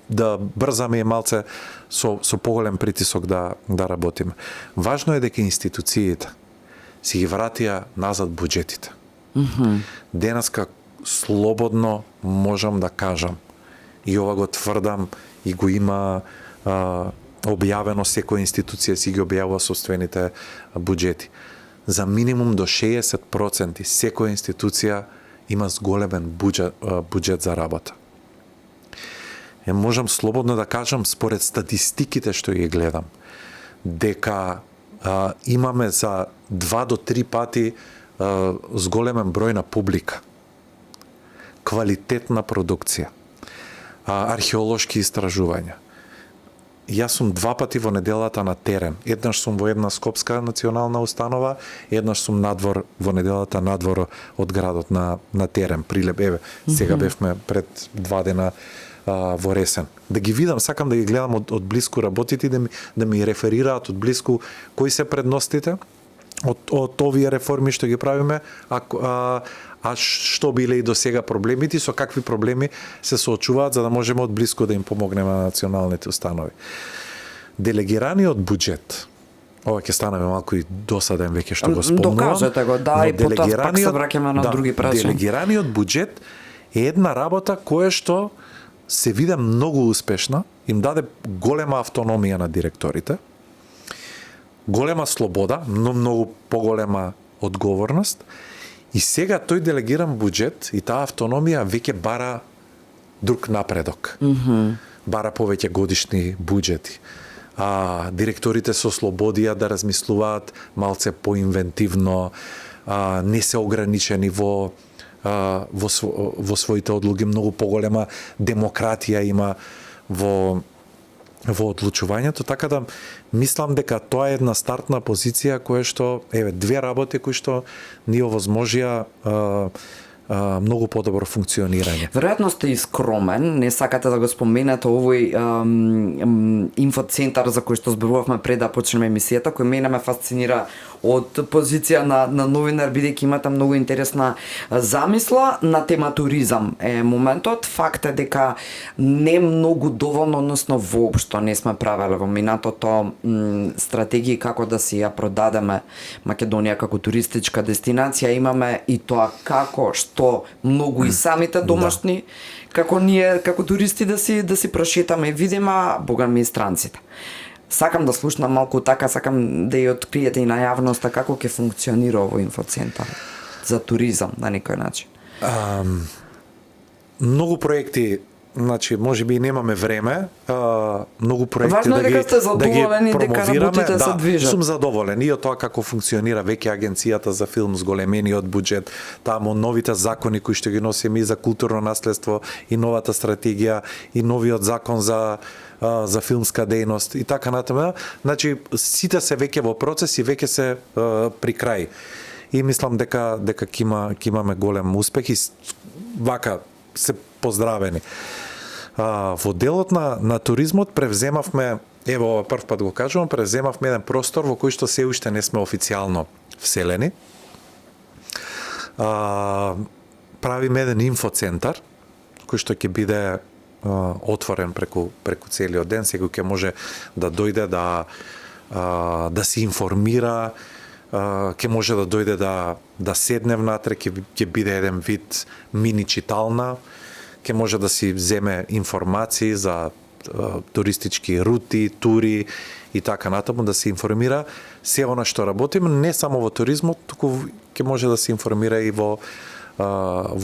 да брзаме и малце со поголем притисок да работиме. Важно е дека институциите си ги вратија назад буџетите. Денеска слободно можам да кажам, и ова го тврдам, и го има објавено, секоја институција си ги објавува собствените буџети. За минимум до 60% секоја институција има зголемен буџет за работа. Можам слободно да кажам, според статистиките што ги гледам, дека имаме за 2 до 3 пати зголемен број на публика, квалитетна продукција, археолошки истражувања. Јас сум 2 пати во неделата на терен. Еднаш сум во една скопска национална установа, еднаш сум надвор во неделата надвор од градот на терен, Прилеп. Еве, сега бевме пред 2 дена во Ресен. Да ги видам, сакам да ги гледам од блиску работите, да ми реферираат од блиску кои се предностите од овие реформи што ги правиме, а што биле и до сега проблемите, со какви проблеми се соочуваат, за да можеме од блиску да им помогнеме на националните установи. Делегираниот буџет, ова ќе станеме малку и досаден веќе што го спомнувам. Докажете го, да, и потоа пак се враќаме на други прашања. Делегираниот буџет е една работа која што се виде многу успешна, им даде голема автономија на директорите, голема слобода, но многу поголема одговорност, и сега тој делегиран буџет и таа автономија веќе бара друг напредок. Бара повеќе годишни буџети. Директорите со слободија да размислуваат малце поинвентивно, не се ограничени во своите одлуки, многу поголема демократија има во одлучувањето, така да мислам дека тоа е една стартна позиција која што, еве, 2 работи кои што ни овозможија многу подобро функционирање. Веројатно сте и скромен, не сакате да го споменете овој инфоцентар за кој што зборувавме пред да почнеме емисијата, кој мене ме фасцинира од позиција на новинар, бидејќи имате многу интересна замисла на тема туризам. Моментот, факт е дека не многу доволно, односно воопшто не сме правеле во минатото стратегии како да си ја продадеме Македонија како туристичка дестинација. Имаме и тоа како што многу и самите домашни, како ние како туристи да си прошетаме и видиме, бога ми и странците. Сакам да слушнам малку така, сакам да ја откриете и на јавноста како ќе функционира овој инфоцентар за туризам на некој начин. Многу проекти, значи можеби и немаме време, многу проекти важно дека сте задоволени дека работите се движат. Сум задоволен и од тоа како функционира веќе агенцијата за филм, зголемениот буџет, таму новите закони кои што ги носиме и за културно наследство, и новата стратегија, и новиот закон за филмска дејност и така натаму. Значи сите се веќе во процес и веќе се при крај. И мислам дека ќе имаме голем успех и вака се поздравени. Во делот на туризмот превземавме, ево прв пат го кажувам, превземавме еден простор во кој што се уште не сме официјално вселени. Правиме еден инфоцентар кој што ќе биде отворен преку целиот ден, секој ќе може да дојде да се информира, ќе може да дојде да седне внатре, ќе биде еден вид мини читална, ќе може да си земе информации за туристички рути, тури и така натаму, да се информира се она што работиме, не само во туризмот, туку ќе може да се информира и во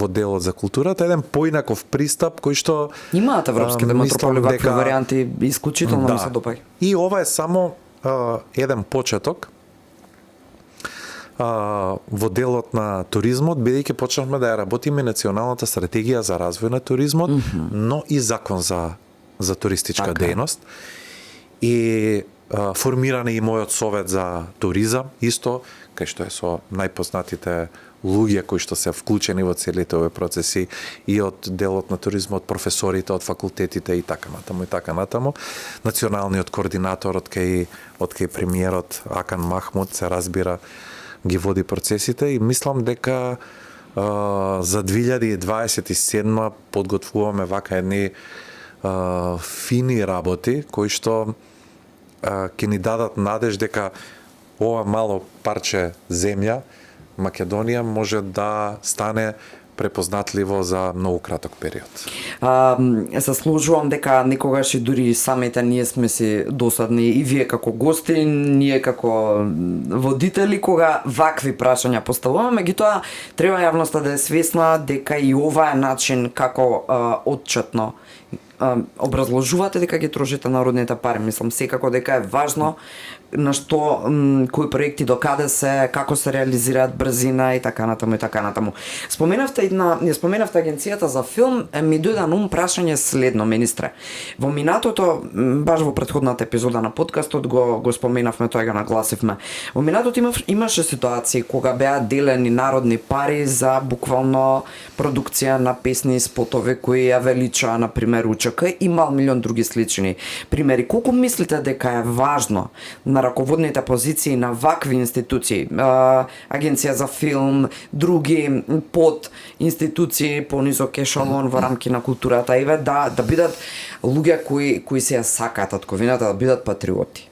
делот за културата, еден поинаков пристап кој што имаат европските метрополи вакви варијанти, исклучително ми се допаѓа. И ова е само еден почеток во делот на туризмот, бидејќи почнавме да ја работиме националната стратегија за развој на туризмот, но и закон за туристичка дејност. И формиран е и мојот совет за туризам, исто, кај што е со најпознатите луѓе кои што се вклучени во целите овие процеси и од делот на туризмот, професорите од факултетите и така натаму. Националниот координатор од кај премиерот Акан Махмуд се разбира ги води процесите и мислам дека за 2027 подготвуваме вака едни фини работи кои што ќе ни дадат надеж дека ова мало парче земја, Македонија, може да стане препознатливо за многу краток период. Се сложувам дека никогаш и дури самите ние сме си досадни, и вие како гости, ние како водители, кога вакви прашања поставуваме, меѓутоа треба јавноста да е свесна дека и ова е начин како отчетно образложувате дека ги трошите народните пари. Мислам секако дека е важно на што, кои проекти до каде се, како се реализираат, брзина и така натаму. Споменавте агенцијата за филм, ми дојде на ум прашање следно, министре. Во минатото, баш во претходната епизода на подкастот го споменавме, тоа го нагласивме. Во минатото имаше ситуации кога беа делени народни пари за буквално продукција на песни и спотови кои ја величаа, на пример, УЧК и милион други слични примери. Колку мислите дека е важно на раководните позиции на вакви институции, агенција за филм, други под институции по низок ешалон во рамки на културата, еве да бидат луѓе кои се ја сакаат татковината, да бидат патриоти?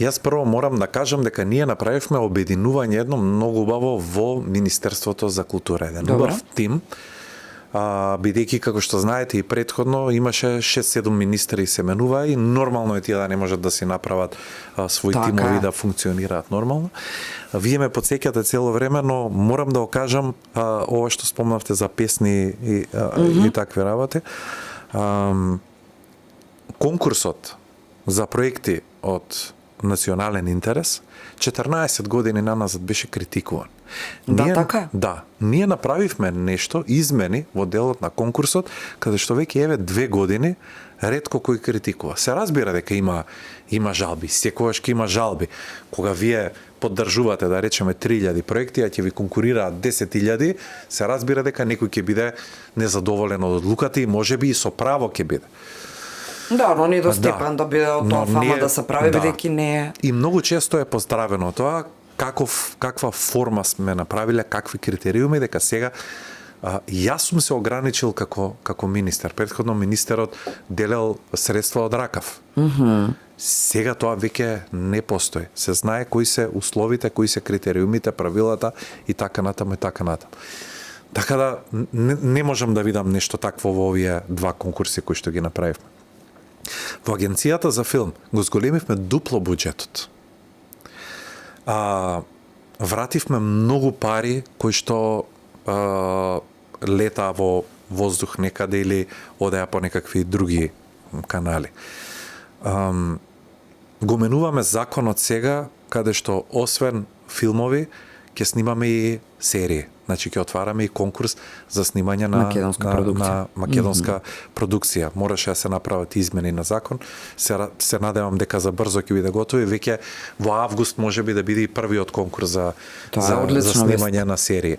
Јас прво морам да кажам дека ние направивме обединување едно многу убаво во Министерството за култура. Еден убав тим, бидејќи, како што знаете, и претходно имаше 6-7 министри се менува и нормално е тие да не можат да си направат своји тимови да функционираат нормално. Вие ме потсеќате цело време, но морам да окажам ова што спомнавте за песни и такви работи. Конкурсот за проекти од национален интерес 14 години наназад беше критикуван. Ние направивме нешто, измени во делот на конкурсот, каде што веќе 2 години ретко кој критикува. Се разбира дека има жалби, секогаш ќе има жалби. Кога вие поддржувате, да речеме, 3000 проекти, а ќе ви конкурираат 10.000, се разбира дека некој ќе биде незадоволен од одлуката и можеби и со право ќе биде. Да, но не до степен да биде од тоа фама да се прави, бидејќи не е. И многу често е поздравено тоа, каква форма сме направиле, какви критериуми, дека сега јас сум се ограничил како министер. Претходно министерот делел средства од ракав. Сега тоа веќе не постои. Се знае кои се условите, кои се критериумите, правилата и така натаму. Така да не можам да видам нешто такво во овие 2 конкурси кои што ги направивме. Во агенцијата за филм го зголемивме дупло буџетот. Вративме многу пари кои што летаа во воздух некаде или одеа по некакви други канали. Го менуваме законот сега, каде што освен филмови ќе снимаме и серии. Значи ќе отвараме и конкурс за снимање на македонска продукција. Мораше да се направат измени на закон. Се надевам дека за брзо ќе биде готови. Веќе во август можеби да биде и првиот конкурс за снимање на серии.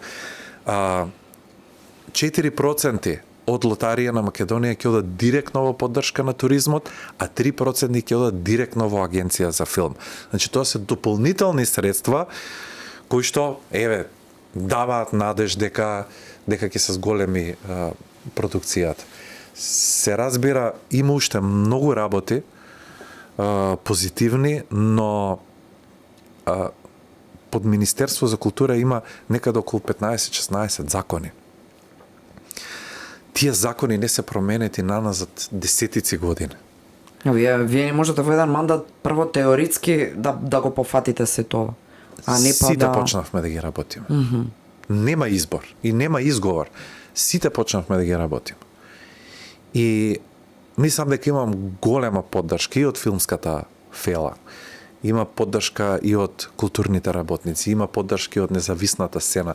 4% од лотарија на Македонија ќе одат директно во поддршка на туризмот, а 3% ќе одат директно во агенција за филм. Значи тоа се дополнителни средства кои што даваат надеж дека ќе се зголеми продукцијата. Се разбира, има уште многу работи позитивни, но под Министерство за култура има некаде околу 15-16 закони. Тие закони не се променети наназад десетици години. Вие не можете во еден мандат прво теоретски да го пофатите се тоа. Сите почнавме да ги работиме. Нема избор и нема изговор. Сите почнавме да ги работиме. И мислам дека имам голема поддршка и од филмската фела. Има поддршка и од културните работници, има поддршка и од независната сцена,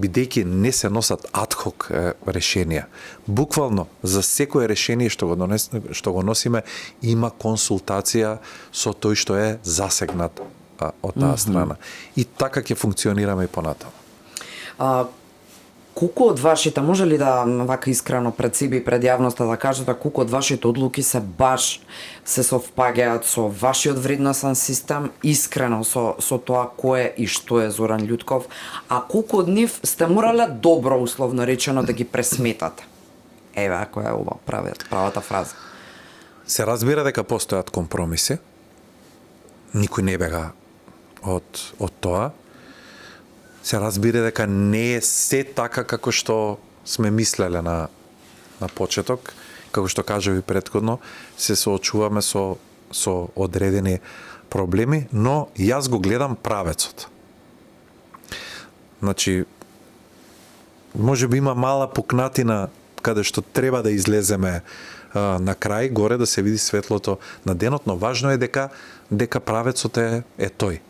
бидејќи не се носат адхок решенија. Буквално за секое решение што го носиме има консултација со тој што е засегнат од таа страна. И така ќе функционираме и понатаму. Колку од вашите, може ли да вака искрено пред себе и пред јавноста да кажете колку од вашите одлуки се баш се совпагаат со вашиот вредносен систем, искрено со тоа кој е и што е Зоран Љутков, а колку од нив сте морале добро условно речено да ги пресметате? Еве, која е ова правата фраза. Се разбира дека постојат компромиси. Никој не бега од тоа. Се разбира дека не е се така како што сме мислеле на почеток, како што кажав и претходно, се соочуваме со одредени проблеми, но јас го гледам правецот. Значи, може би има мала пукнатина каде што треба да излеземе на крај, горе да се види светлото на денот, но важно е дека правецот е тој.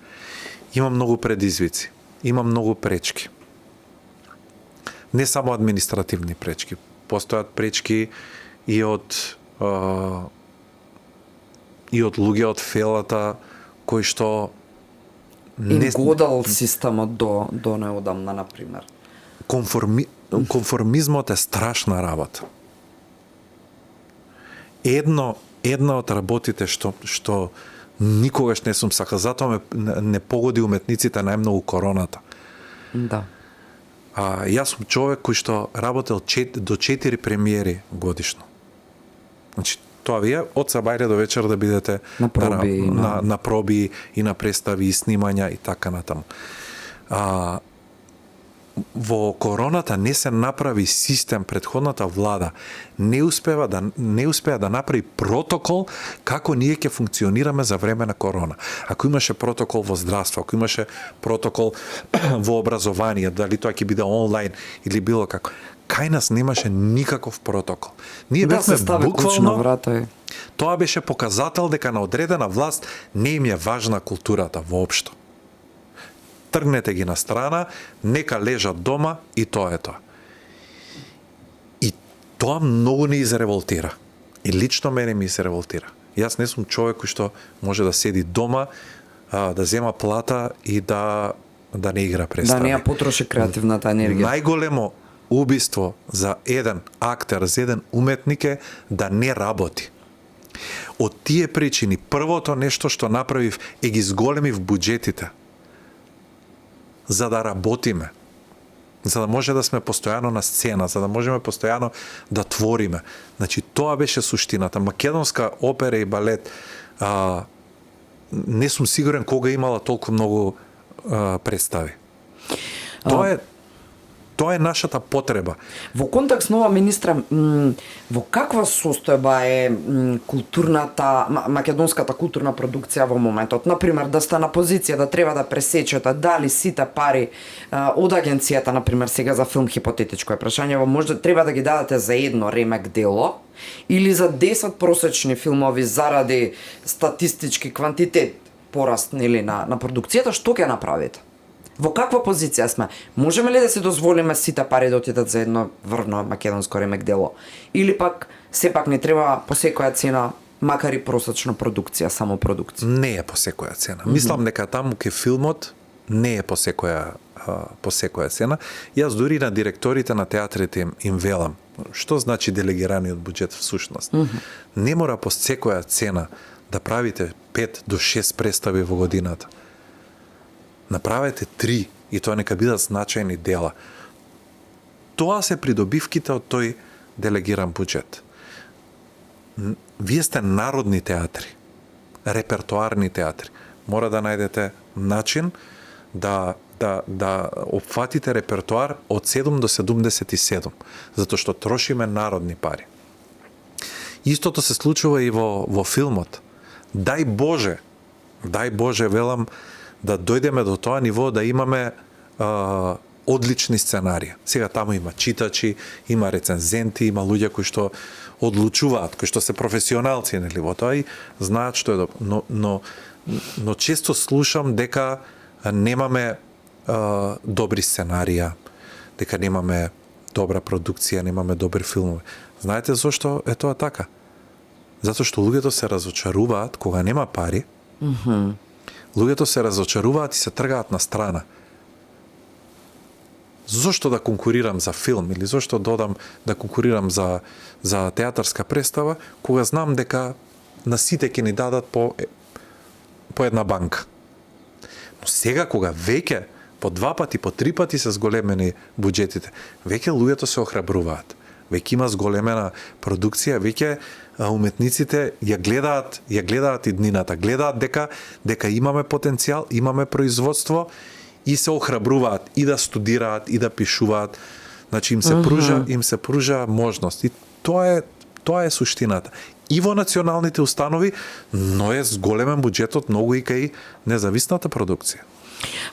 Има многу предизвици. Има многу пречки. Не само административни пречки. Постојат пречки и од луѓе од фелата кои што не годал системот до неодамна, например. Конформизмот е страшна работа. Една од работите што никогаш не сум сакал, затоа не погоди уметниците најмногу короната. Да. Јас сум човек кој што работел до 4 премиери годишно. Значи, тоа вие од сабајле до вечер да бидете на проби, на проби и на представи и снимања и така натаму. Во короната не се направи систем, претходната влада не успеа да направи протокол како ние ќе функционираме за време на корона. Ако имаше протокол во здравство, ако имаше протокол во образование, дали тоа ќе биде онлайн или било како, кај нас немаше никаков протокол. Ние бевме буквално, тоа беше показател дека на одредена власт не им е важна културата воопшто. Тргнете ги на страна, нека лежат дома и тоа е тоа. И тоа многу не изреволтира. И лично мене ми изреволтира. Јас не сум човек кој што може да седи дома, да зема плата и да не игра представи. Да не ја потроши креативната енергија. Најголемо убиство за еден актер, за еден уметник е да не работи. Од тие причини, првото нешто што направив е ги зголемив буџетите. За да работиме, за да може да сме постојано на сцена, за да можеме постојано да твориме. Значи, тоа беше суштината. Македонска опера и балет, не сум сигурен кога имала толку многу представи. Тоа е нашата потреба. Во контекст нова, министра, во каква состојба е културната, македонската културна продукција во моментот? Например, да сте на позиција да треба да пресечете дали сите пари од агенцијата, например, сега за филм, хипотетичко е прашање, може треба да ги дадете за едно ремек дело или за 10 просечни филмови заради статистички квантитет пораст нели на продукцијата, што ќе направите? Во каква позиција сме? Можеме ли да се дозволиме сите пари да отидат за едно врвно македонско ремек дело? Или пак сепак не треба по секоја цена, макар и просечна продукција, само продукција? Не е по секоја цена. Мислам дека таму ке филмот не е по секоја цена. Јас дури на директорите на театрите им велам, што значи делегираниот буџет всушност. Не мора по секоја цена да правите 5 до 6 представи во годината. Направете 3 и тоа нека бидат значајни дела. Тоа се придобивките од тој делегиран буџет. Вие сте народни театри, репертоарни театри. Мора да најдете начин да опфатите репертоар од 7 до 77, затоа што трошиме народни пари. Истото се случува и во филмот. Дај Боже, велам, да дојдеме до тоа ниво да имаме одлични сценарии. Сега таму има читачи, има рецензенти, има луѓе кои што одлучуваат, кои што се професионалци нели во тоа и знаат што е добро. Но често слушам дека немаме добри сценарија, дека немаме добра продукција, немаме добри филмови. Знаете зошто е тоа така? Затоа што луѓето се разочаруваат кога нема пари. Луѓето се разочаруваат и се тргаат на страна. Зошто да конкурирам за филм или зошто додам да конкурирам за театарска представа, кога знам дека на сите ќе ни дадат по една банка. Но сега кога веќе по 2 пати, по 3 пати се зголемени буџетите, веќе луѓето се охрабруваат. Веќе има зголемена продукција, веќе уметниците ја гледаат иднината, гледаат дека имаме потенцијал, имаме производство и се охрабруваат и да студираат и да пишуваат. Значи им се пружа можност. И тоа е суштината. И во националните установи, но е зголемен буџетот многу и кај независната продукција.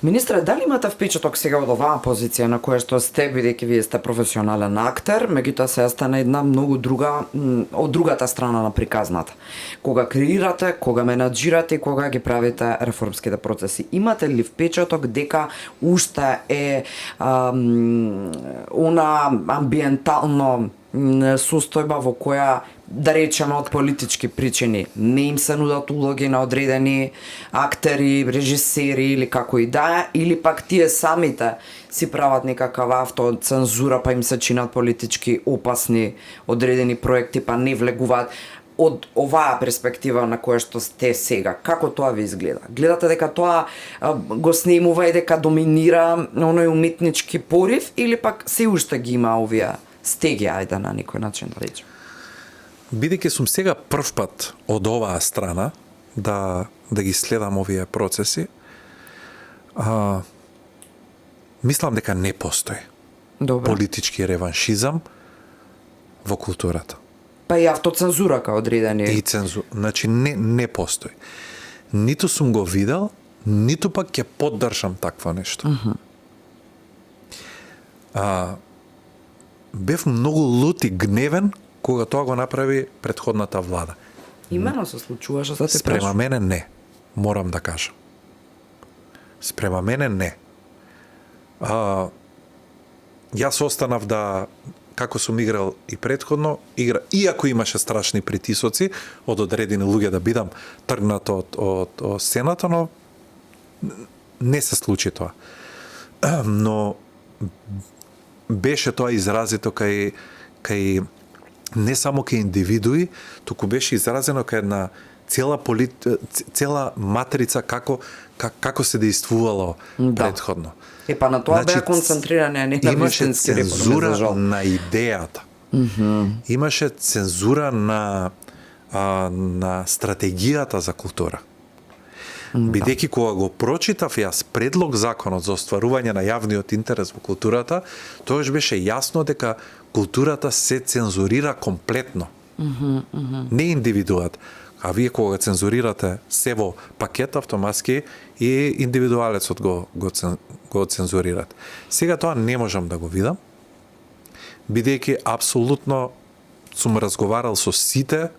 Министре, дали имате впечаток сега од оваа позиција на која што сте, бидејќи вие сте професионален актер, меѓутоа се стана една многу друга, од другата страна на приказната. Кога креирате, кога менаџирате, кога ги правите реформските процеси, имате ли впечаток дека уште е она амбиентално состојба во која, да речеме, од политички причини не им се нудат улоги на одредени актери, режисери или како и да е, или пак тие самите си прават некакава автоцензура па им се чинат политички опасни одредени проекти па не влегуваат. Од оваа перспектива на која што сте сега, како тоа ви изгледа? Гледате дека тоа го снимува и дека доминира оној уметнички порив или пак се уште ги има овие стеги, ајде на некој начин да речем? Бидејќи сум сега прв пат од оваа страна да ги следам овие процеси, мислам дека не постои политички реваншизам во културата. Па и автоцензура као одредени. И цензура. Значи не постои. Ниту сум го видел, ниту пак ќе поддржам такво нешто. Бев многу лут и гневен кога тоа го направи претходната влада. Имено се случуваше, за те Спрема мене не, морам да кажам. Спрема мене не. Јас останав да, како сум играл и претходно, иако имаше страшни притисоци од одредени луѓе да бидам тргнат од сцената, но не се случи тоа. Но беше тоа изразито кај не само кај индивидуи, туку беше изразено кај една цела матрица како се действувало претходно. Па на тоа беа концентрирани, не на вистински реформи. Имаше цензура на идејата. Имаше цензура на стратегијата за култура. Бидејќи кога го прочитав јас предлог законот за остварување на јавниот интерес во културата, тоаш беше јасно дека културата се цензурира комплетно. Не индивидуат. А вие кога цензурирате се во пакет, автоматски и индивидуалецот го цензурират. Сега тоа не можам да го видам, бидејќи апсолутно сум разговарал со сите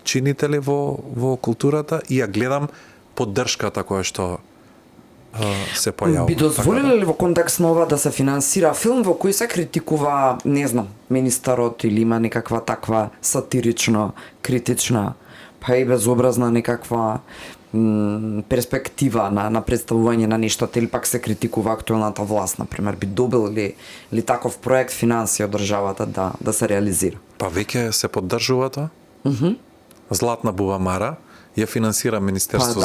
чинители во културата и ја гледам поддршката која што се појавува. Би дозволиле ли во контекст на ова да се финансира филм во кој се критикува, не знам, министерот или има некаква таква сатирична, критична, па и безобразна некаква перспектива на представување на нештото или пак се критикува актуелната власт, например, би добил ли таков проект финансија од државата да се реализира? Па веќе се поддржува тоа. Златна бубамара ја финансира Министерство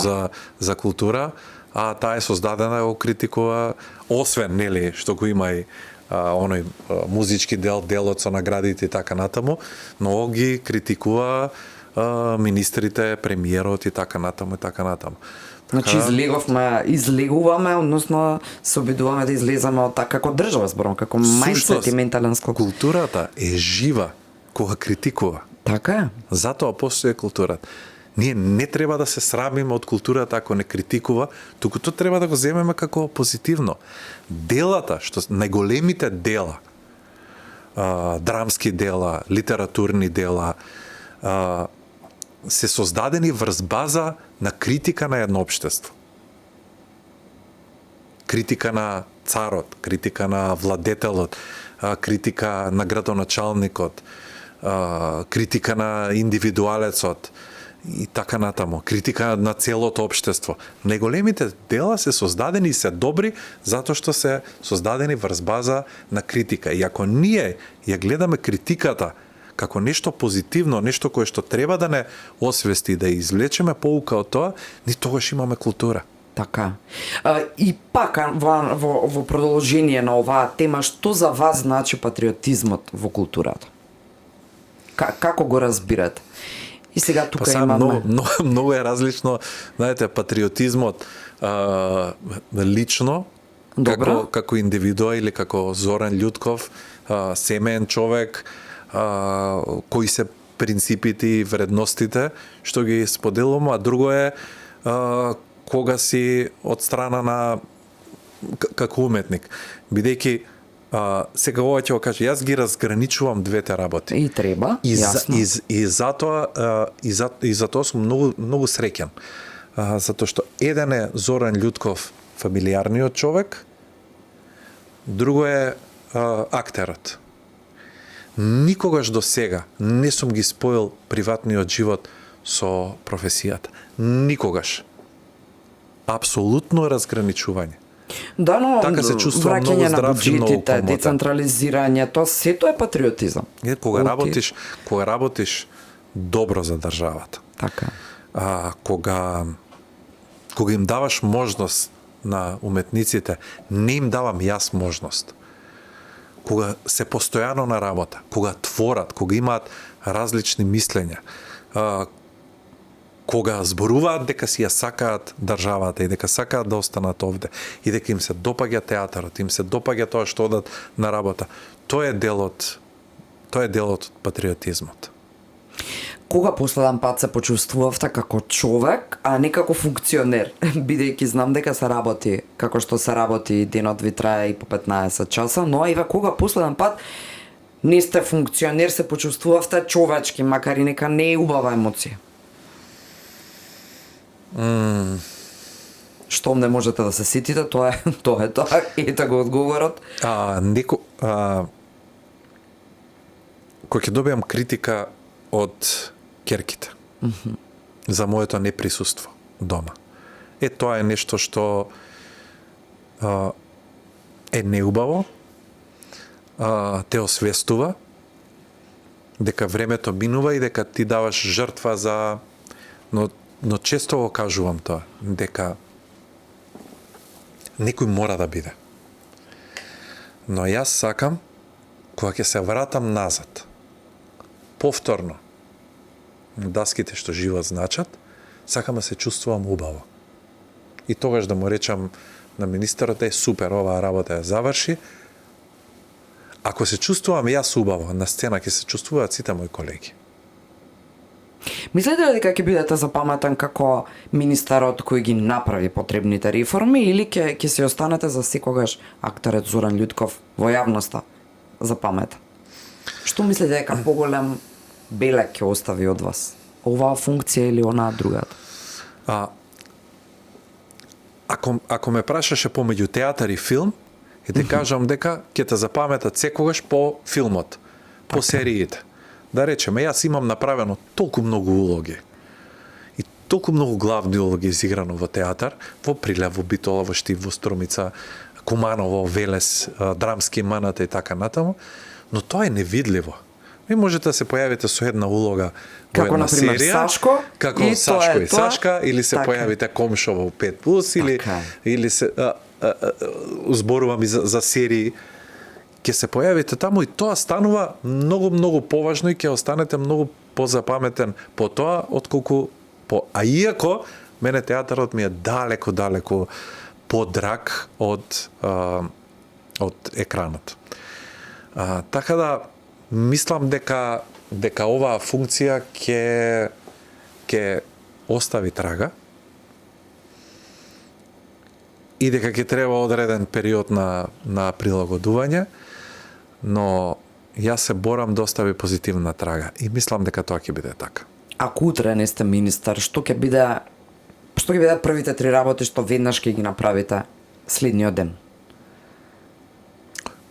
за култура, а таа е создадена да го критикува, освен нели што го има и оној музички делот со наградите и така натаму, но ги критикува министрите, премиерот и така натаму и така натаму. Значи излегуваме, односно се обидуваме да излеземе од така како држава, зборам, како мајндсет и ментален склоп. Културата е жива кога критикува. Така е. Затоа постои културата. Ние не треба да се срамиме од културата ако не критикува, туку тоа треба да го земеме како позитивно. Делата, што најголемите дела, драмски дела, литературни дела, се создадени врз база на критика на едно општество. Критика на царот, критика на владетелот, критика на градоначалникот, критика на индивидуалецот и така натаму, критика на целото општество. Најголемите дела се создадени и се добри затоа што се создадени врз база на критика. И ако ние ја гледаме критиката како нешто позитивно, нешто кое што треба да не освести, да извлечеме поука од тоа, ни тогаш имаме култура. Така. И пак во продолжение на оваа тема, што за вас значи патриотизмот во културата? Како го разбирате? И сега тука имаме... Многу е различно, знаете, патриотизмот лично, како индивидуа или како Зоран Љутков, семеен човек, кои се принципите и вредностите што ги споделувам, а друго е кога си од страна на како уметник. Бидејќи сега ова ќе го кажа, јас ги разграничувам двете работи. И треба, јасно. И затоа сум многу среќен. Затоа што еден е Зоран Љутков, фамилиарниот човек, друго е актерот. Никогаш до сега не сум ги споил приватниот живот со професијата. Никогаш. Апсолутно разграничување. Да, но така се чувствувам многу враќање на здрав и многу буџетите, помотен. децентрализирање, тоа сето е патриотизам. Кога работиш добро за државата. Така. Кога им даваш можност на уметниците, не им давам јас можност. Кога се постојано на работа, кога творат, кога имаат различни мислења, кога зборуваат дека си ја сакаат државата и дека сакаат да останат овде и дека им се допаѓа театарот, им се допаѓа тоа што одат на работа, тоа е делот од патриотизмот. Кога последен пат се почувствувавте како човек, а не како функционер, бидејќи знам дека се работи како што се работи, денот ви трае и по 15 часа, но еве кога последен пат не сте функционер, се почувствувавте човечки, макар и нека не е убава емоција? Штом не можете да се сетите, тоа е тоа. Ете го одговорот. Кога ќе добиам критика од ќерките за моето неприсуство дома. Тоа е нешто што е неубаво, те освестува дека времето минува и дека ти даваш жртва за... Но често го кажувам тоа, дека некој мора да биде. Но јас сакам, кога ќе се вратам назад, повторно, даските што живот значат, сакам да се чувствувам убаво. И тогаш да му речам на министерот, супер, оваа работа ја заврши. Ако се чувствувам јас убаво, на сцена ќе се чувствуваат сите мои колеги. Мислите ли дека ќе бидете запаметен како министерот кој ги направи потребните реформи или ќе се останете за секогаш актерот Зоран Љутков во јавноста запаметен? Што мислите дека поголем белег ќе остави од вас? Оваа функција или онаа другата? Ако ме прашаше помеѓу театар и филм, ќе кажам дека ќе те запаметат секогаш по филмот, по сериите. Да речеме, јас имам направено толку многу улоги и толку многу главни улоги изиграно во театар, во Прилеп, во Битола, во Штип, во Струмица, Куманово, Велес, Драмски маната и така натаму, но тоа е невидливо. Ви можете да се појавите со една улога во една серија, како Сашко и Сашка, или се појавите Комшово 5+, или се зборувам и за серии, ќе се појавите таму и тоа станува многу поважно и ќе останете многу позапаметен по тоа отколку по... А иако мене театарот ми е далеку подраг од екранот. Така да мислам дека оваа функција ќе остави трага и дека ќе треба одреден период на прилагодување, но јас се борам да остави позитивна трага и мислам дека тоа ќе биде така. Ако утре не сте министар, што ќе биде првите 3 работи што веднаш ќе ги направите следниот ден?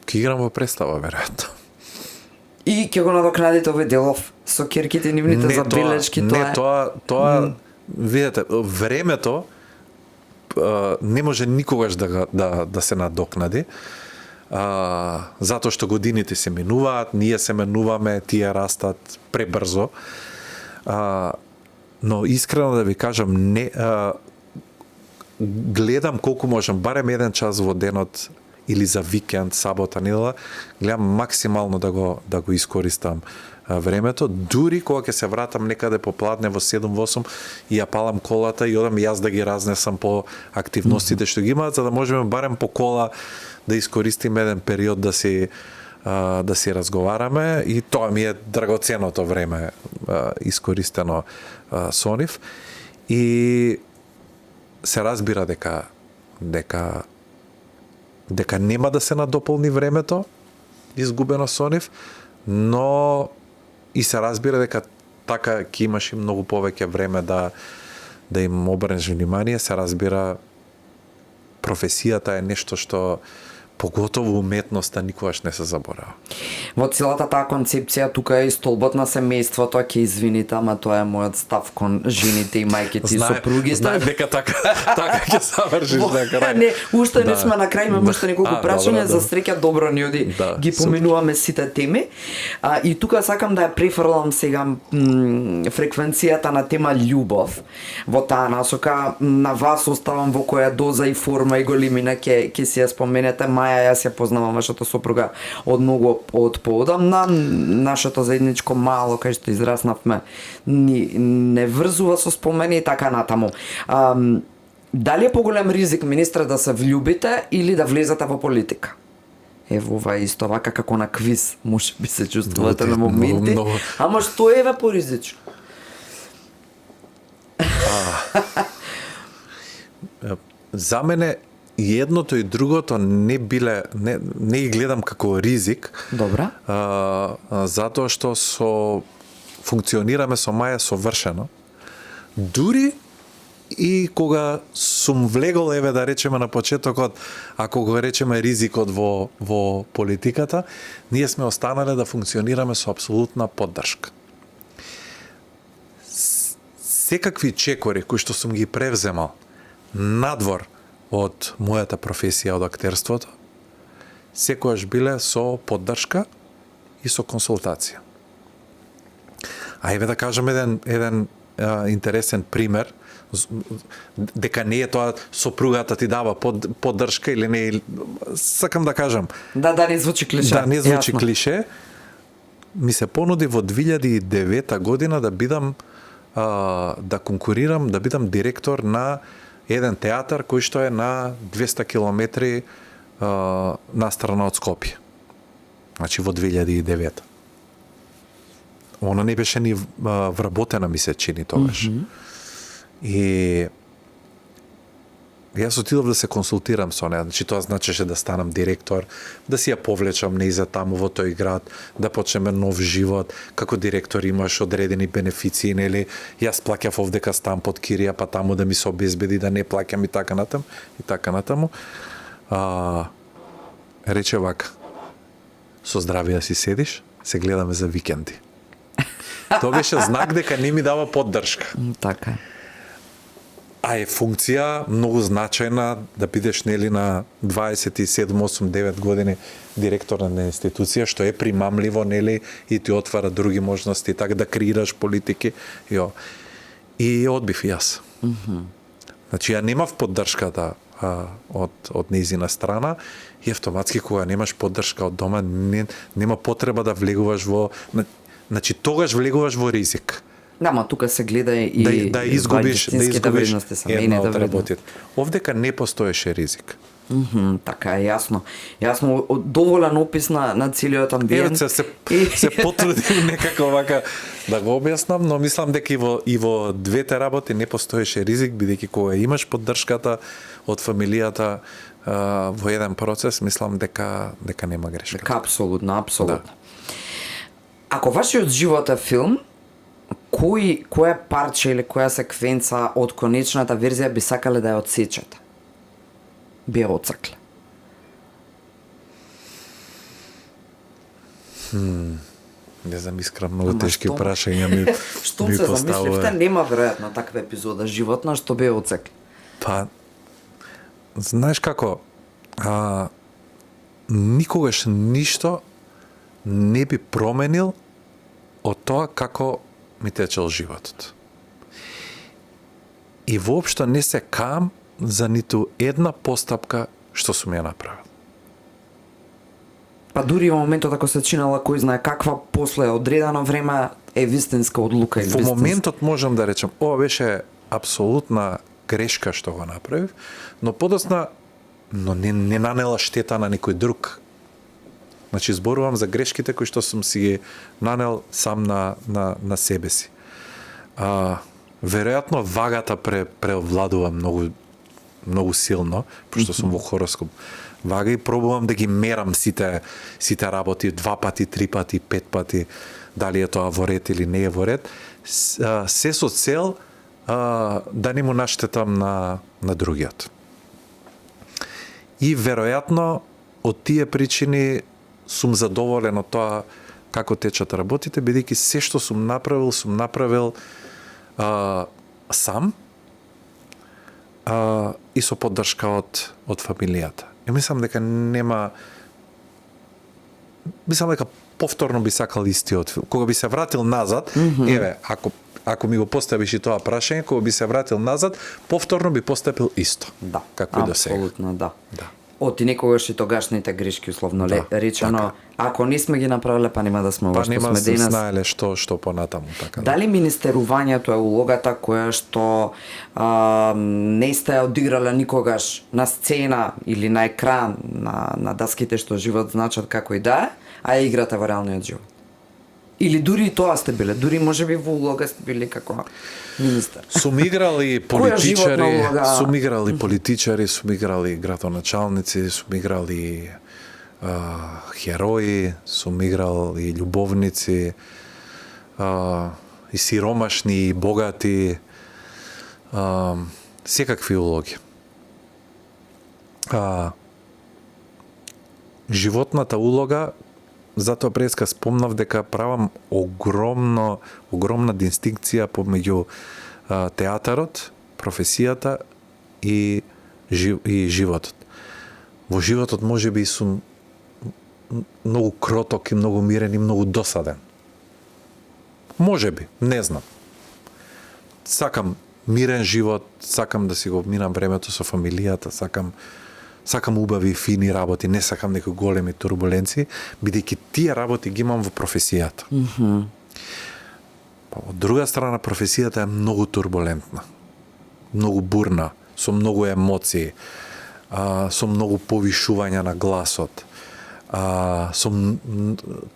Ќе играм во представа, веројатно. И ќе го надокнадите овој делов со кирките нивните забелешки, тоа видете, времето не може никогаш да се надокнади. Затоа што годините се менуваат, ние се менуваме, тие растат пребрзо. Но искрено да ви кажам, гледам колку можам, барем 1 час во денот или за викенд, сабота, недела, гледам максимално да го искористам времето, дури кога ќе се вратам некаде попладне во 7-8 и ја палам колата и одам јас да ги разнесам по активностите што ги имаат, за да можеме барем по кола да искористиме еден период да си разговараме, и тоа ми е драгоценото време искористено со нив. И се разбира дека нема да се надополни времето изгубено со нив, но и се разбира дека така ќе имаш и многу повеќе време да им обрнеш внимание. Се разбира, професијата е нешто што поготово уметноста никогаш не се заборава. Во целата таа концепција тука е и столбот на семејството, ќе извините, ама тоа е мојот став кон жените и мајките и сопругите. Знае дека така ќе завршиш на крај. Не, уште не сме на крај, имаме уште неколку прашања, за среќа добро ни оди ги поминуваме сите теми. И тука сакам да ја префрлам сега фреквенцијата на тема љубов. Во таа насока на вас оставам во која доза и форма и големина ќе си ја споменете. Маја, јас ја познавам вашата сопруга од многу поодамна. Нашето заедничко мало кај што израснавме не врзува со спомени и така натаму. Дали е поголем ризик, министре, да се влюбите или да влезете во политика? Ево, ова е исто вака како на квиз, може би се чувствувате на моменти. Ама што е поризично? За мене и едното и другото не ги гледам како ризик. Добра. Затоа што функционираме со Маја совршено. Дури и кога сум влегол, еве да речеме на почетокот, ако го речеме ризикот во политиката, ние сме останале да функционираме со апсолутна поддршка. Секакви чекори кои што сум ги превземал надвор од мојата професија, од актерството, секогаш биле со поддршка и со консултација. А еве да кажам еден интересен пример, дека не е тоа сопругата ти дава поддршка или не, сакам да кажам. Да не звучи клише. Да, не звучи клише. Ми се понуди во 2009 година да бидам да конкурирам, да бидам директор на еден театар кој што е на 200 километри настрана од Скопје. Значи во 2009. Она не беше ни вработена, ми се чини тогаш. И јас отидов да се консултирам со неа. Значи тоа значеше да станам директор, да си ја повлечам неиза таму во тој град, да почнеме нов живот. Како директор имаш одредени бенефиции, нели? Јас плаќав овдека стан под кирија, па таму да ми се обезбеди да не плаќам и така натаму. Рече вака: со здравие да си седиш, се гледаме за викенди. Тоа беше знак дека не ми дава поддршка. Така. А е функција многу значајна да бидеш нели на 27, 8, 9 години директор на институција, што е примамливо, нели, и ти отвара други можности, така да креираш политики. И одбив јас. Значи, ја немав поддршката од нејзина страна и автоматски кога немаш поддршка од дома, нема потреба да влегуваш во... Значи, тогаш влегуваш во ризик. Да, ма тука се гледа и да изгубиш вредности, една од работите. Овдека не постоеше ризик. Така е, јасно. Јасно, доволен опис на целиот амбиент. Еве се потрудив некако вака да го објаснам, но мислам дека и во двете работи не постоеше ризик, бидејќи кога имаш поддршката од фамилијата во еден процес, мислам дека нема грешка. Дека апсолутно. Да. Ако вашиот живот е филм, која парче или која секвенца од конечната верзија би сакале да ја отсечете? Би ја отсакле? Не знам, искрам, многу тешки прашања ми Што ми се поставува. замисливте, нема веројатно таква епизода животна што би ја отсекле? Па, знаеш како, никогаш ништо не би променил од тоа како ми течел животот. И воопшто не се каам за ниту една постапка што сум ја направил. Па дури во моментот ако се чинала кој знае каква, после одредено време е вистинска одлука или Во вистинска. моментот можам да речам, ова беше апсолутна грешка што го направив, но подосна не нанела штета на некој друг. Значи, зборувам за грешките кои што сум си ги нанел сам на себе си. Веројатно вагата преовладува многу силно, пошто сум во хороскоп вага и пробувам да ги мерам сите работи 2 пати, 3 пати, 5 пати, дали е тоа во ред или не е во ред, се со цел да не му наштетам на другиот. И веројатно од тие причини сум задоволен од тоа како течат работите, бидејќи се што сум направил сам и со поддршка од фамилијата. И мислам дека повторно би сакал истиот филм. Кога би се вратил назад, еве, ако ми го поставиш и тоа прашање, кога би се вратил назад, повторно би постапил исто. Да, како и до сега. апсолутно, да. Да. Оти некогаш и тогашните грешки, условно речено, така. ако не сме ги направиле, па нема да сме во што сме денес. знаеле што понатаму, така. Дали министерувањето е улогата која што не сте одиграле никогаш на сцена или на екран, на даските што живот значат како и да е, а ја играте во реалниот живот? Или дури и тоа сте биле, дури можеби во улога сте били како министер. Сум играли Која животна улога? сум играли политичари, сум играли градоначалници, сум играли херои, сум играл и љубовници, и сиромашни, и богати, секакви улоги. Животната улога, затоа преска спомнав дека правам огромна дистинкција помеѓу театарот, професијата и животот. Во животот можеби сум многу кроток и многу мирен и многу досаден. Можеби, не знам. Сакам мирен живот, сакам да си го минам времето со фамилијата, сакам убави, фини работи, не сакам некои големи турбуленции, бидејќи тие работи ги имам во професијата. Па, од друга страна, професијата е многу турбулентна, многу бурна, со многу емоции, со многу повишување на гласот, со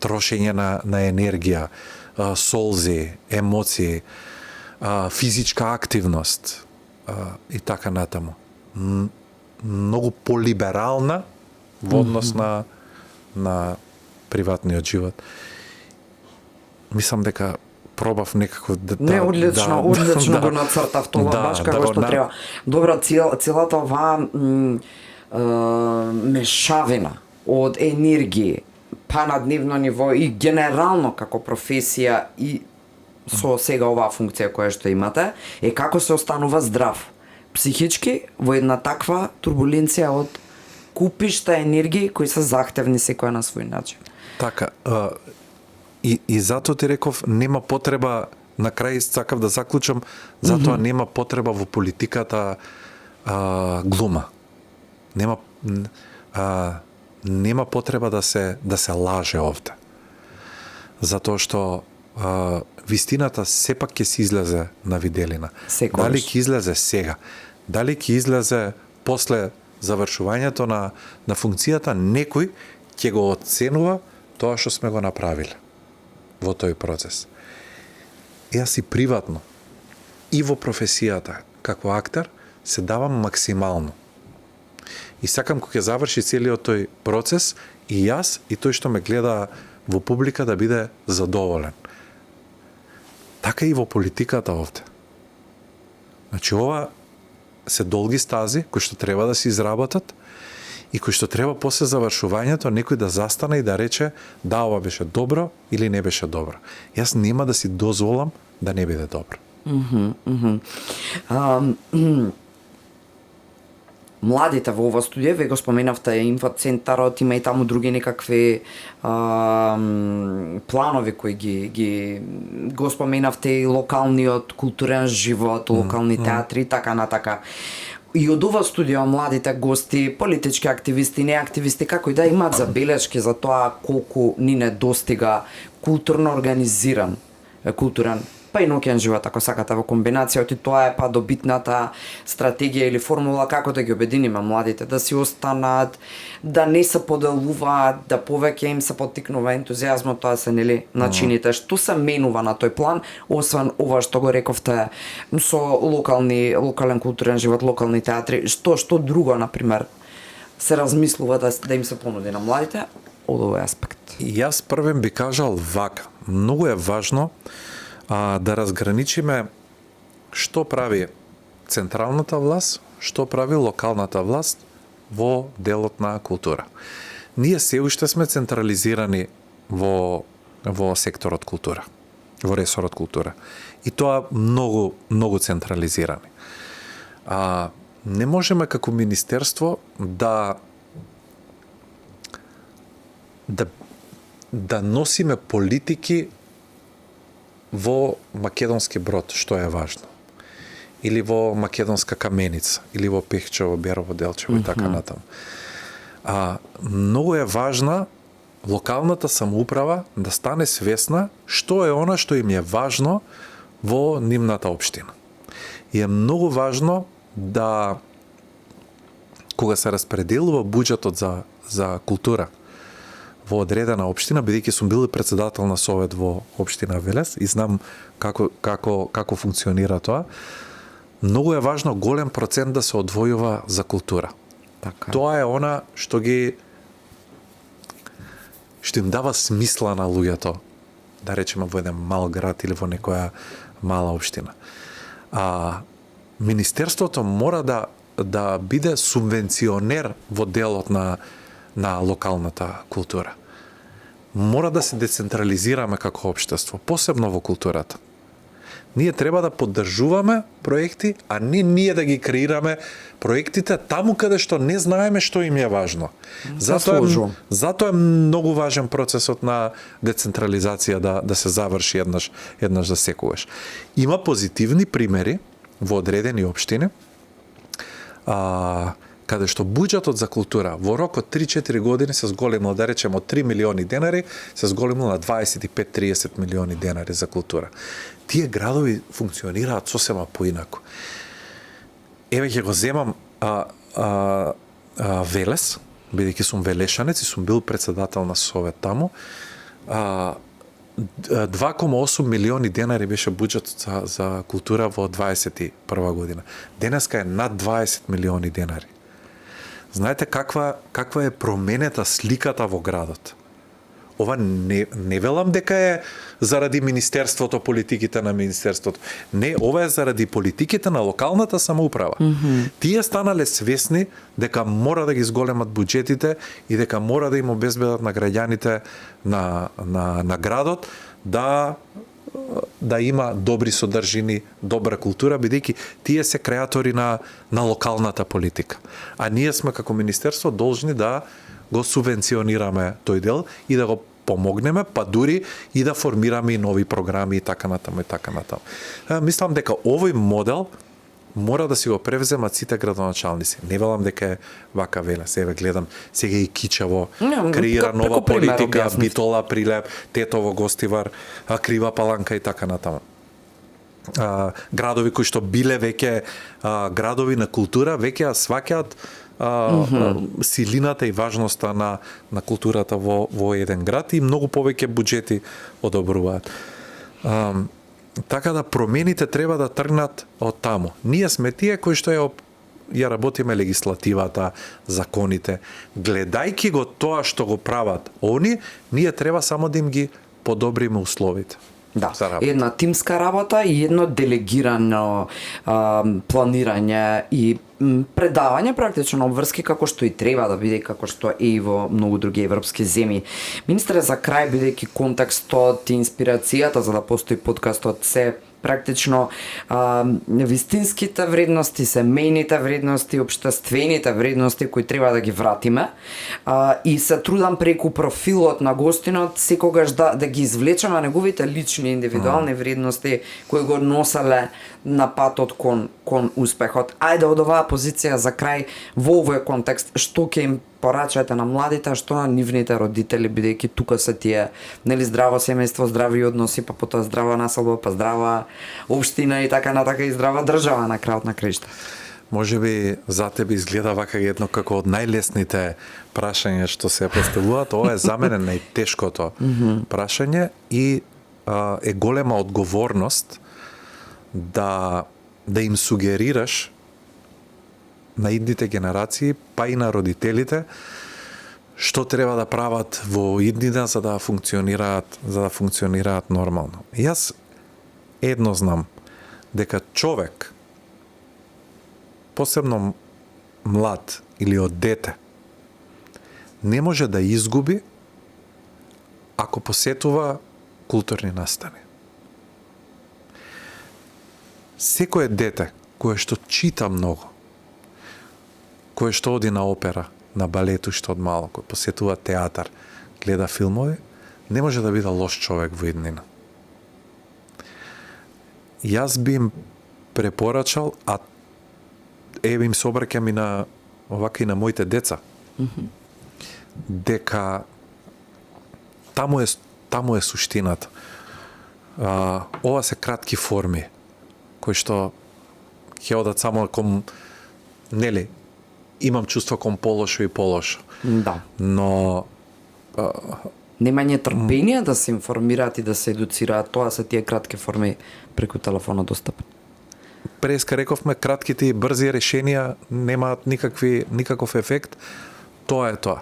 трошење на енергија, солзи, емоции, физичка активност и така натаму. Многу полиберална во однос на приватниот живот. Мислам дека пробав некако одлично го нацртав тоа баш како што треба. Добро, целата оваа мешавина од енергија, па на дневно ниво и генерално како професија и со сега оваа функција која што имате, е како се останува здрав психички во една таква турбуленција од купишта енергии кои се захтевни секоја на свој начин. Така, и затоа ти реков, нема потреба, на крај сакав да заклучам, затоа нема потреба во политиката глума. Нема потреба да се лаже овде. Затоа што вистината сепак ќе се излезе на виделина. Секогаш. Дали ќе излезе сега? Дали ќе излезе после завршувањето на функцијата некој ќе го оценува тоа што сме го направиле во тој процес. Јас и приватно и во професијата како актер се давам максимално. И сакам кога ќе заврши целиот тој процес и јас и тој што ме гледа во публика да биде задоволен. Така и во политиката овде. Значи ова се долги стази кои што треба да се изработат и кои што треба после завршувањето некој да застане и да рече да, ова беше добро или не беше добро. Јас нема да си дозволам да не биде добро. Младите во ова студија, ве го споменавте инфоцентарот, има и таму други некакви планови кои ги го споменавте и локалниот културен живот, локални театри и така натака. И од ова студија младите гости, политички активисти, неактивисти, како и да имаат забелешки за тоа колку ни недостига културно организиран, културен па и ноќен живот, ако сакате, во комбинација од тоа е па добитната стратегија или формула како да ги обединиме младите, да си останат, да не се поделуваат, да повеќе им се поттикнува ентузијазмот, тоа се нели начините. Што се менува на тој план, освен ова што го рековте со локален културен живот, локални театри, што друго на пример се размислува да им се понуди на младите од овој аспект? Јас првен би кажал вака. Многу е важно да разграничиме што прави централната власт, што прави локалната власт во делот на култура. Ние се уште сме централизирани во секторот култура, во ресорот култура. И тоа многу централизирани. Не можеме како министерство да носиме политики во Македонски Брод, што е важно. Или во Македонска Каменица, или во Пехчево, Берово, Делчево и така натаму. Многу е важна локалната самоуправа да стане свесна што е она што им е важно во нивната општина. И е многу важно да кога се распределува буџетот за култура во одредена општина, бидејќи сум бил председател на совет во општина Велес и знам како функционира тоа, многу е важно голем процент да се одвојува за култура. Така. Тоа е она што им дава смисла на луѓето, да речеме во еден мал град или во некоја мала општина. Министерството мора да биде субвенционер во делот на локалната култура. Мора да се децентрализираме како општество, посебно во културата. Ние треба да поддржуваме проекти, а не ние да ги креираме проектите таму каде што не знаеме што им е важно. Затоа е многу важен процесот на децентрализација да се заврши еднаш за секогаш. Има позитивни примери во одредени општини, каде што буџетот за култура во рок од 3-4 години се зголемил, да речеме, од 3 милиони денари, се зголемил на 25-30 милиони денари за култура. Тие градови функционираат сосема поинаку. Еве ќе го земам Велес, бидејќи сум велешанец и сум бил председател на совет таму. 2,8 милиони денари беше буџет за култура во 21 година. Денеска е над 20 милиони денари. Знаете каква е променета сликата во градот? Ова не велам дека е заради министерството, политиките на министерството. Не, ова е заради политиките на локалната самоуправа. Тие станале свесни дека мора да ги зголемат буџетите и дека мора да им обезбедат на граѓаните на градот да има добри содржини, добра култура, бидејќи тие се креатори на локалната политика. А ние сме како министерство должни да го субвенционираме тој дел и да го помогнеме, па дури и да формираме и нови програми и така натаму и така натаму. Мислам дека овој модел мора да си го превземат сите градоначалници. Не велам дека е вака Велес. Еве гледам сега и Кичево креира нова политика, Битола, Прилеп, Тетово, Гостивар, Крива Паланка и така натаму. Градови кои што биле веќе градови на култура, веќе ја сваќаат силината и важноста на културата во еден град и многу повеќе буџети одобруваат. Така да промените треба да тргнат од таму. Ние сме тие кои што ја работиме легислативата, законите. Гледајќи го тоа што го прават они, ние треба само да им ги подобриме условите. Да, една тимска работа и едно делегирано планирање и предавање практично обврски како што и треба да биде, како што е и во многу други европски земји. Министре, за крај, бидејќи контекстот и инспирацијата за да постои подкастот се практично вистинските вредности, семејните вредности, општествените вредности кои треба да ги вратиме и се трудам преку профилот на гостинот секогаш да ги извлечеме неговите лични индивидуални вредности кои го носеле на патот кон успехот. Ајде од оваа позиција за крај во овој контекст што ќе им порачате на младите, што на нивните родители, бидејќи тука се тие, нели, здраво семејство, здрави односи, па потоа здрава населба, па здрава општина и така натака и здрава држава на крајот на краишта. Може би за тебе изгледа вака едно како од најлесните прашања што се поставуваат, ова е за мене најтешкото прашање и е голема одговорност да им сугерираш на идните генерации, па и на родителите, што треба да прават во иднина за да функционираат нормално. Јас едно знам, дека човек, посебно млад или од дете, не може да изгуби ако посетува културни настани. Секое дете кое што чита многу, кое што оди на опера, на балет уште од мало, кој посетува театар, гледа филмови, не може да биде лош човек во иднина. Јас би им препорачал, а им се обраќам и на овака и на моите деца, дека таму е суштината. Ова се кратки форми, кои што ќе одат само кон, нели, имам чувство кон полошо и полошо. Да. Но немање трпение да се информираат и да се едуцираат, тоа се тие кратки форми преку телефонот достапни. Преска рековме, кратките и брзи решенија немаат никаков ефект. Тоа е тоа.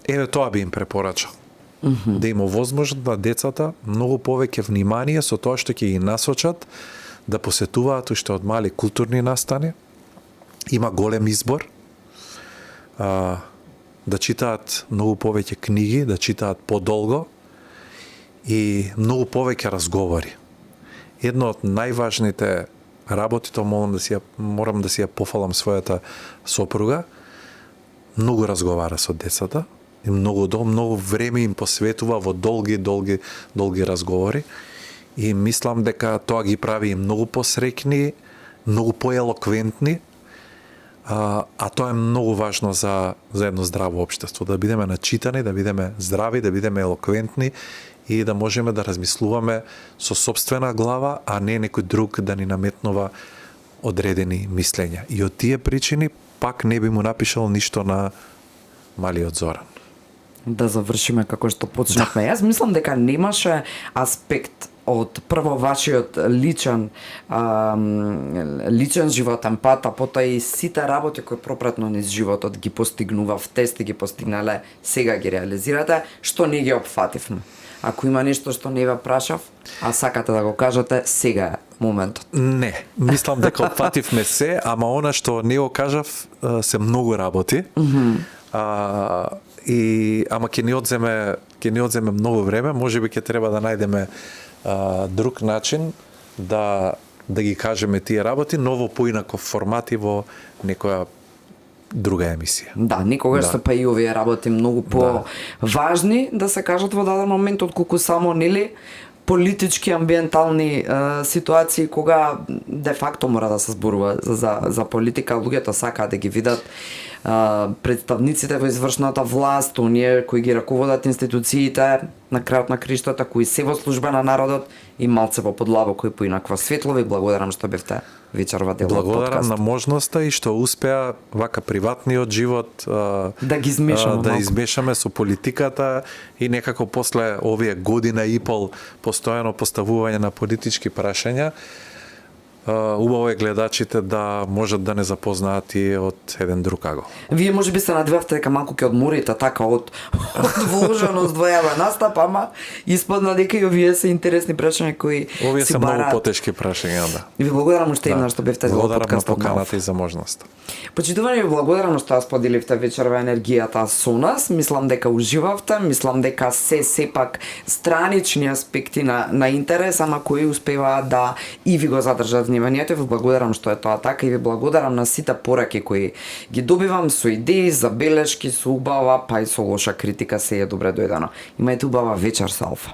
Еве тоа би им препорачал. Да има возможност на децата многу повеќе внимание со тоа што ќе ги насочат да посетуваат уште од мали културни настани. Има голем избор. Да читаат многу повеќе книги, да читаат подолго и многу повеќе разговори. Едно од најважните работи, тоа морам да си ја пофалам својата сопруга, многу разговара со децата и многу време им посветува во долги разговори и мислам дека тоа ги прави многу посреќни, многу поелоквентни, а тоа е многу важно за едно здраво општество, да бидеме начитани, да бидеме здрави, да бидеме елоквентни и да можеме да размислуваме со сопствена глава, а не некој друг да ни наметнува одредени мислења. И од тие причини пак не би му напишал ништо на малиот Зоран. Да завршиме како што почнавме. Јас мислам дека немаше аспект од прво вашиот личен животен пат, а потоа и сите работи кои пропратно низ животот ги постигнувавте, сте ги постигнале, сега ги реализирате, што не ги опфативме. Ако има нешто што не ве прашав, а сакате да го кажете, сега е моментот. Не, мислам дека опфативме се, ама она што не го кажав се многу работи. Ама ќе ни одземе многу време, можеби ќе треба да најдеме друг начин да ги кажеме тие работи, но во поинаков формат и во некоја друга емисија. Да, никогаш се па и овие работи многу по-важни да се кажат во даден момент отколку само, нели, политички, амбиентални ситуации кога де факто мора да се зборува за политика, луѓето сакаат да ги видат представниците во извршната власт, оние кои ги раководат институциите, на крајот на криштата, кои се во служба на народот и малце во подлабоко и поинакво светло. Ви благодарам што бевте вечерва дел од Благодарам подкаст. на можноста и што успеа вака приватниот живот Да ги измешаме да малку. измешаме со политиката и некако после овие година и пол постојано поставување на политички прашања. Убаво е гледачите да можат да не запознаат и од еден друг ъгол. Вие можеби се надевавте дека малку ќе одморите така од вложеност во јавен настап, ама испадна дека и овие се интересни прашања кои Овие си се многу бараат. потешки прашања, да. И ви благодарам уште еднаш што бевте дел од Благодарам на подкастот на Алфа. поканата и за можноста. Почитувани, ви благодарам што ја споделивте вечерва енергијата со нас. Мислам дека уживавте, мислам дека се сепак странични аспекти на интерес, ама кои успеваат да и ви го задржат вниманието. Ви благодарам што е тоа така и ви благодарам на сите пораки кои ги добивам со идеи, забелешки, со убава, па и со лоша критика, се е добре дојдено. Имајте убава вечер со Алфа.